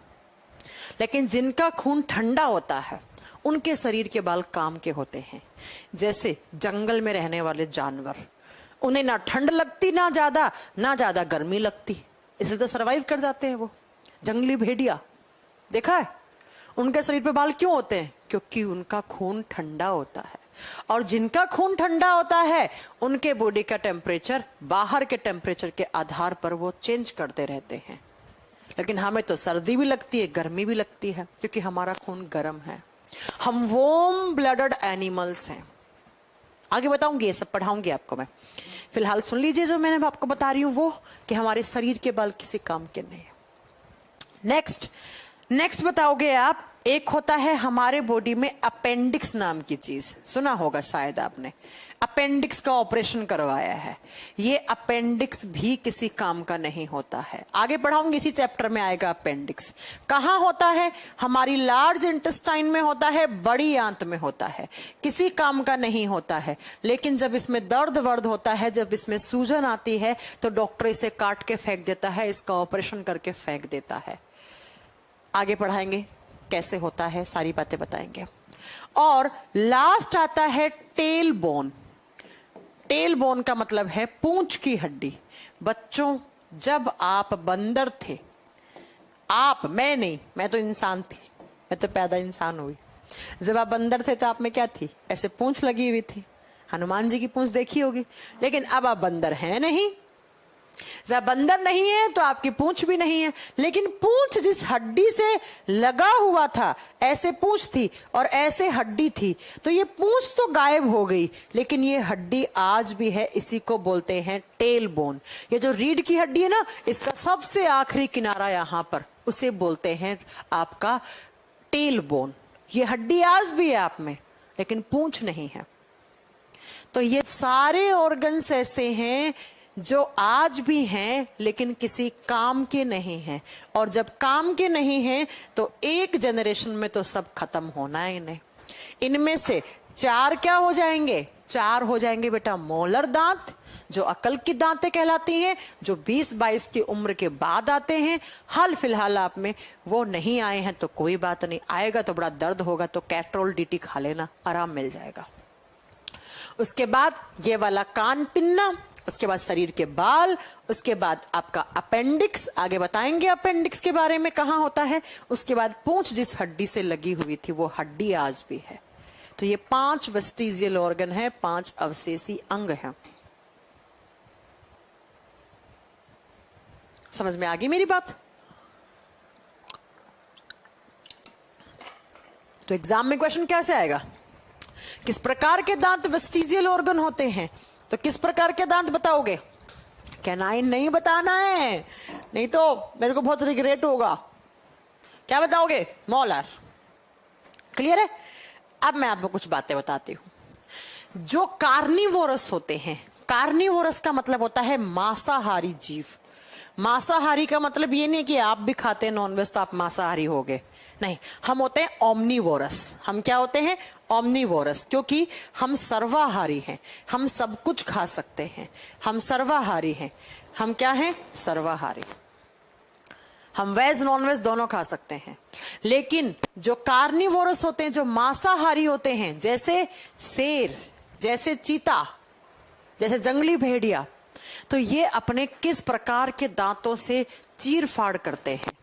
लेकिन जिनका खून ठंडा होता है उनके शरीर के बाल काम के होते हैं। जैसे जंगल में रहने वाले जानवर, उन्हें ना ठंड लगती ना ज्यादा गर्मी लगती, इसलिए तो सरवाइव कर जाते हैं वो। जंगली भेड़िया देखा है, उनके शरीर पे बाल क्यों होते हैं? क्योंकि उनका खून ठंडा होता है। और जिनका खून ठंडा होता है उनके बॉडी का टेम्परेचर बाहर के टेम्परेचर के आधार पर वो चेंज करते रहते हैं। लेकिन हमें तो सर्दी भी लगती है, गर्मी भी लगती है, क्योंकि हमारा खून गर्म है। हम वार्म ब्लडेड एनिमल्स हैं। आगे बताऊंगी, ये सब पढ़ाऊंगी आपको मैं। फिलहाल सुन लीजिए जो मैंने आपको बता रही हूं वो, कि हमारे शरीर के बाल किसी काम के नहीं है। नेक्स्ट बताओगे आप एक होता है हमारे बॉडी में अपेंडिक्स नाम की चीज, सुना होगा शायद आपने, अपेंडिक्स का ऑपरेशन करवाया है। ये अपेंडिक्स भी किसी काम का नहीं होता है। आगे पढ़ाऊंगी, इसी चैप्टर में आएगा अपेंडिक्स। कहाँ होता है? हमारी लार्ज इंटेस्टाइन में होता है, बड़ी आंत में होता है, किसी काम का नहीं होता है। लेकिन जब इसमें दर्द वर्द होता है, जब इसमें सूजन आती है, तो डॉक्टर इसे काट के फेंक देता है, इसका ऑपरेशन करके फेंक देता है। आगे पढ़ाएंगे कैसे होता है, सारी बातें बताएंगे। और लास्ट आता है टेल बोन। टेल बोन का मतलब है पूंछ की हड्डी। बच्चों, जब आप बंदर थे, आप, मैं नहीं, मैं तो इंसान थी, मैं तो पैदा इंसान हुई। जब आप बंदर थे तो आप में क्या थी? ऐसे पूंछ लगी हुई थी। हनुमान जी की पूंछ देखी होगी। लेकिन अब आप बंदर हैं नहीं। जब बंदर नहीं है तो आपकी पूंछ भी नहीं है। लेकिन पूंछ जिस हड्डी से लगा हुआ था, ऐसे पूंछ थी और ऐसे हड्डी थी, तो ये पूंछ तो गायब हो गई, लेकिन ये हड्डी आज भी है। इसी को बोलते हैं टेल बोन। ये जो रीढ़ की हड्डी है ना, इसका सबसे आखिरी किनारा यहां पर, उसे बोलते हैं आपका टेल बोन। ये हड्डी आज भी है आप में, लेकिन पूंछ नहीं है। तो ये सारे ऑर्गन्स ऐसे हैं जो आज भी हैं, लेकिन किसी काम के नहीं हैं। और जब काम के नहीं हैं तो एक जनरेशन में तो सब खत्म होना है इन्हें। इनमें से 4 क्या हो जाएंगे? 4 हो जाएंगे बेटा मोलर दांत, जो अकल की दांतें कहलाती हैं, जो 20-22 की उम्र के बाद आते हैं। हाल फिलहाल आप में वो नहीं आए हैं तो कोई बात नहीं, आएगा तो बड़ा दर्द होगा, तो कैट्रोल डीटी खा लेना, आराम मिल जाएगा। उसके बाद ये वाला कान पिन्ना, उसके बाद शरीर के बाल, उसके बाद आपका अपेंडिक्स, आगे बताएंगे अपेंडिक्स के बारे में कहां होता है। उसके बाद पूंछ जिस हड्डी से लगी हुई थी, वो हड्डी आज भी है। तो ये 5 वेस्टिजियल ऑर्गन है, 5 अवशेषी अंग हैं। समझ में आ गई मेरी बात? तो एग्जाम में क्वेश्चन कैसे आएगा? किस प्रकार के दांत वेस्टिजियल ऑर्गन होते हैं? तो किस प्रकार के दांत बताओगे? कैनाइन नहीं बताना है, नहीं तो मेरे को बहुत रिग्रेट होगा। क्या बताओगे? मोलर। क्लियर है? अब मैं आपको कुछ बातें बताती हूं। जो कार्निवोरस होते हैं, कार्निवोरस का मतलब होता है मांसाहारी जीव। मांसाहारी का मतलब ये नहीं कि आप भी खाते हैं नॉनवेज तो आप मांसाहारी हो गए, नहीं। हम होते हैं ओमनीवोरस। हम क्या होते हैं? ओमनीवोरस, क्योंकि हम सर्वाहारी हैं, हम सब कुछ खा सकते हैं, हम सर्वाहारी हैं। हम क्या हैं? सर्वाहारी। हम वेज नॉन वेज दोनों खा सकते हैं। लेकिन जो कार्निवोरस होते हैं, जो मांसाहारी होते हैं, जैसे शेर, जैसे चीता, जैसे जंगली भेड़िया, तो ये अपने किस प्रकार के दांतों से चीर फाड़ करते हैं।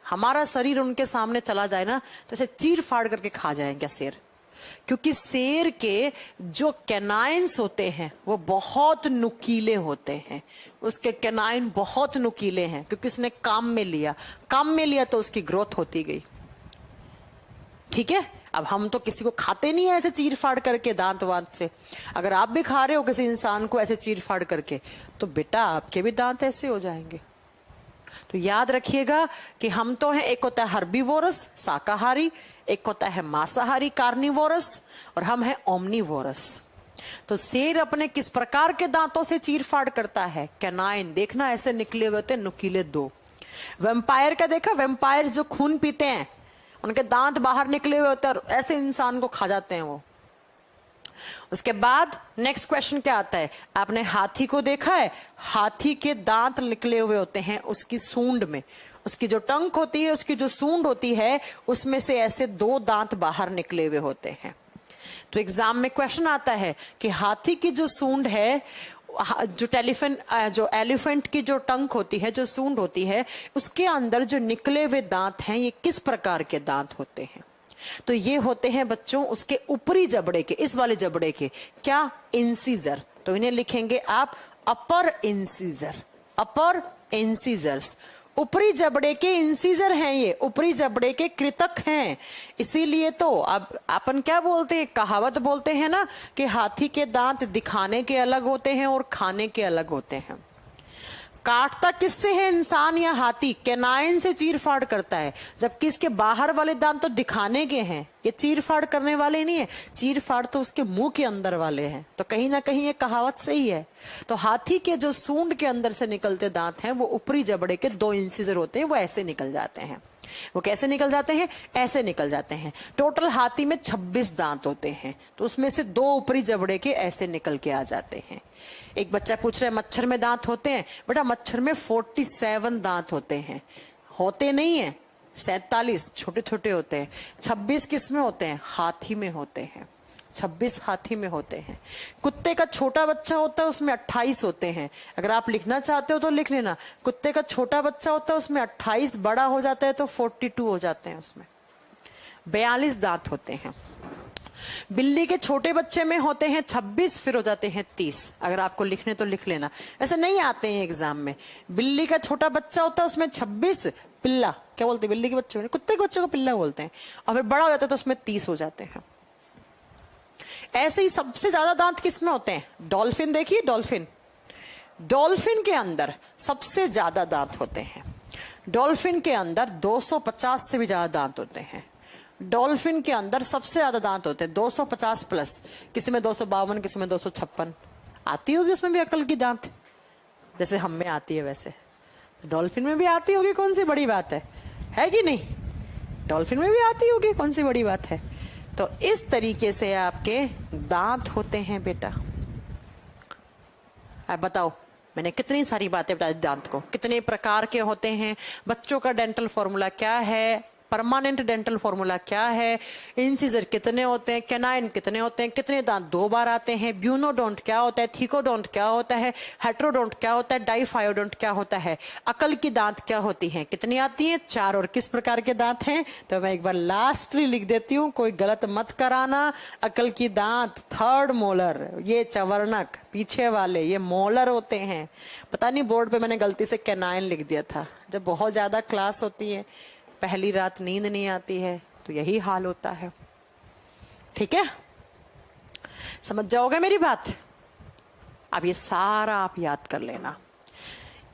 हमारा शरीर उनके सामने चला जाए ना, तो ऐसे चीर फाड़ करके खा जाएंगे शेर। क्योंकि शेर के जो कैनाइन्स होते हैं वो बहुत नुकीले होते हैं। उसके कैनाइन बहुत नुकीले हैं, क्योंकि उसने काम में लिया तो उसकी ग्रोथ होती गई। ठीक है? अब हम तो किसी को खाते नहीं है ऐसे चीर फाड़ करके दांत वांत से। अगर आप भी खा रहे हो किसी इंसान को ऐसे चीर फाड़ करके, तो बेटा आपके भी दांत ऐसे हो जाएंगे। तो याद रखिएगा कि हम तो हैं, एक होता है हर्बीवोरस शाकाहारी, एक होता है मांसाहारी कार्निवोरस, और हम हैं ओमनीवोरस। तो शेर अपने किस प्रकार के दांतों से चीर फाड़ करता है? कैनाइन, देखना ऐसे निकले हुए होते नुकीले 2। वेम्पायर का देखा? वेम्पायर जो खून पीते हैं उनके दांत बाहर निकले हुए होते हैं, ऐसे इंसान को खा जाते हैं वो। उसके बाद नेक्स्ट क्वेश्चन क्या आता है? आपने हाथी को देखा है? हाथी के दांत निकले हुए होते हैं उसकी सूंड में। उसकी जो टंक होती है, उसकी जो सूंड होती है, उसमें से ऐसे 2 दांत बाहर निकले हुए होते हैं। तो एग्जाम में क्वेश्चन आता है कि हाथी की जो सूंड है, जो एलिफेंट की जो टंक होती है, जो सूंड होती है, उसके अंदर जो निकले हुए दांत हैं, ये किस प्रकार के दांत होते हैं? तो ये होते हैं बच्चों उसके ऊपरी जबड़े के, इस वाले जबड़े के। क्या? इंसीजर। तो इन्हें लिखेंगे आप अपर इंसीजर, अपर इंसीजर्स। ऊपरी जबड़े के इंसीजर हैं ये, ऊपरी जबड़े के कृतक हैं। इसीलिए तो अब अपन क्या बोलते हैं, कहावत बोलते हैं ना कि हाथी के दांत दिखाने के अलग होते हैं और खाने के अलग होते हैं। काटता किससे है इंसान या हाथी? कैनाइन से चीर फाड़ करता है, जबकि इसके बाहर वाले दांत तो दिखाने के हैं, ये चीर फाड़ करने वाले नहीं है। चीर फाड़ तो उसके मुंह के अंदर वाले हैं। तो कहीं ना कहीं ये कहावत सही है। तो हाथी के जो सूंड के अंदर से निकलते दांत हैं वो ऊपरी जबड़े के 2 इंसिजर होते हैं, वो ऐसे निकल जाते हैं। वो कैसे निकल जाते हैं? ऐसे निकल जाते हैं। टोटल हाथी में 26 दांत होते हैं, तो उसमें से 2 ऊपरी जबड़े के ऐसे निकल के आ जाते हैं। एक बच्चा पूछ रहा है मच्छर में दांत होते हैं? बेटा मच्छर में 47 दांत होते हैं, होते नहीं है 47 छोटे छोटे होते हैं। 26 किस में होते हैं? हाथी में होते हैं। 26 हाथी में होते हैं। कुत्ते का छोटा बच्चा होता है उसमें 28 होते हैं। अगर आप लिखना चाहते हो तो लिख लेना, कुत्ते का छोटा बच्चा होता है उसमें 28, बड़ा हो जाता है तो 42 हो जाते हैं, उसमें 42 दांत होते हैं। बिल्ली के छोटे बच्चे में होते हैं 26, फिर हो जाते हैं 30। अगर आपको लिखने तो लिख लेना, ऐसे नहीं आते हैं एग्जाम में। बिल्ली का छोटा बच्चा होता है उसमें 26, पिल्ला क्या बोलते हैं बिल्ली के बच्चे को? कुत्ते के बच्चे को पिल्ला बोलते हैं। और फिर बड़ा हो जाता है तो उसमें 30 हो जाते हैं। ऐसे ही सबसे ज्यादा दांत किसमें होते हैं? डॉल्फिन देखिए, डॉल्फिन, डॉल्फिन के अंदर सबसे ज्यादा दांत होते हैं। डॉल्फिन के अंदर 250 से भी ज्यादा दांत होते हैं। डॉल्फिन के अंदर सबसे ज्यादा दांत होते हैं 250 प्लस, किसी में 252, किसी में 256। आती होगी उसमें भी अकल की दांत, जैसे हम में आती है वैसे डॉल्फिन में भी आती होगी। कौन सी बड़ी बात है कि नहीं? डॉल्फिन में भी आती होगी, कौन सी बड़ी बात है? तो इस तरीके से आपके दांत होते हैं बेटा। अब बताओ, मैंने कितनी सारी बातें बताई दांत को, कितने प्रकार के होते हैं, बच्चों का डेंटल फॉर्मूला क्या है, परमानेंट डेंटल फॉर्मूला क्या है, इंसिजर कितने होते हैं, कैनाइन कितने होते हैं, कितने दांत 2 बार आते हैं, ब्यूनोडोंट क्या होता है, थीकोडोंट क्या होता है, हेट्रोडोंट क्या होता है, डाइफायोडोंट क्या होता है, अकल की दांत क्या होती हैं, कितनी आती हैं, 4, और किस प्रकार के दांत हैं। तो मैं एक बार लास्टली लिख देती हूँ, कोई गलत मत कराना। अकल की दांत 3rd मोलर, ये चवर्णक पीछे वाले ये मोलर होते हैं। पता नहीं बोर्ड पे मैंने गलती से कैनाइन लिख दिया था। जब बहुत ज्यादा क्लास होती है, पहली रात नींद नहीं आती है, तो यही हाल होता है। ठीक है, समझ जाओगे मेरी बात? अब ये सारा आप याद कर लेना।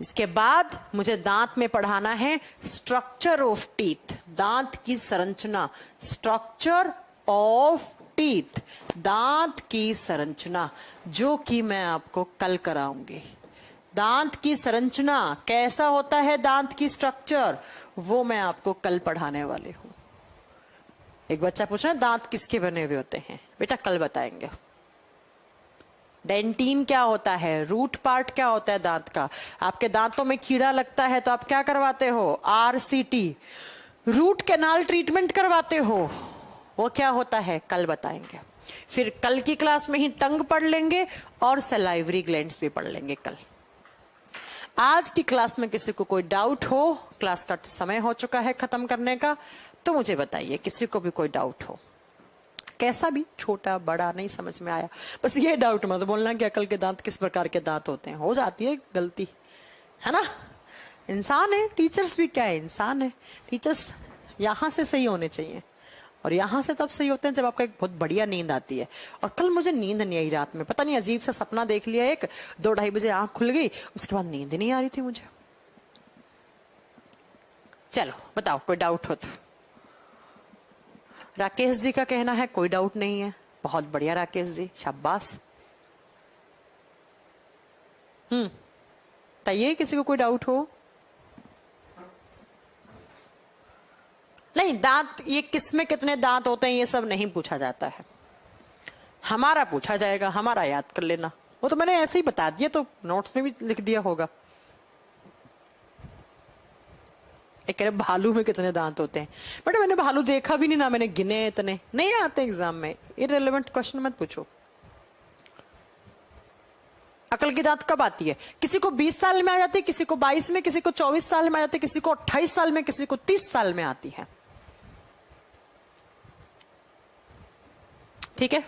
इसके बाद मुझे दांत में पढ़ाना है स्ट्रक्चर ऑफ टीथ, दांत की संरचना। स्ट्रक्चर ऑफ टीथ, दांत की संरचना, जो कि मैं आपको कल कराऊंगी। दांत की संरचना कैसा होता है, दांत की स्ट्रक्चर, वो मैं आपको कल पढ़ाने वाली हूं। एक बच्चा पूछ रहा है दांत किसके बने हुए होते हैं? बेटा कल बताएंगे। डेंटिन क्या होता है, रूट पार्ट क्या होता है दांत का। आपके दांतों में कीड़ा लगता है तो आप क्या करवाते हो? RCT, रूट कैनाल ट्रीटमेंट करवाते हो। वो क्या होता है कल बताएंगे। फिर कल की क्लास में ही टंग पढ़ लेंगे और सलाइवरी ग्लैंड्स भी पढ़ लेंगे कल। आज की क्लास में किसी को कोई डाउट हो, क्लास का समय हो चुका है खत्म करने का, तो मुझे बताइए किसी को भी कोई डाउट हो, कैसा भी, छोटा बड़ा, नहीं समझ में आया, बस ये डाउट मत बोलना कि अकल के दांत किस प्रकार के दांत होते हैं। हो जाती है गलती, है ना, इंसान है, टीचर्स भी क्या है, इंसान है। टीचर्स यहां से सही होने चाहिए, और यहां से तब सही होते हैं जब आपको एक बहुत बढ़िया नींद आती है। और कल मुझे नींद नहीं आई रात में, पता नहीं अजीब सा सपना देख लिया, एक 2-2:30 बजे आंख खुल गई, उसके बाद नींद नहीं आ रही थी मुझे। चलो बताओ कोई डाउट हो तो। राकेश जी का कहना है कोई डाउट नहीं है। बहुत बढ़िया राकेश जी, शाबाश। बताइए किसी को कोई डाउट हो। नहीं, दांत ये किसमें कितने दांत होते हैं ये सब नहीं पूछा जाता है, हमारा पूछा जाएगा, हमारा याद कर लेना। वो तो मैंने ऐसे ही बता दिया, तो नोट्स में भी लिख दिया होगा। एक कह रहे भालू में कितने दांत होते हैं, बट मैंने भालू देखा भी नहीं, ना मैंने गिने, इतने नहीं आते एग्जाम में। इररिलेवेंट क्वेश्चन मत पूछो। अकल की दांत कब आती है? किसी को 20 साल में आ जाती है, किसी को 22 में, किसी को 24 साल में आ जाती है, किसी को 28 साल में, किसी को 30 साल में आती है। ठीक है।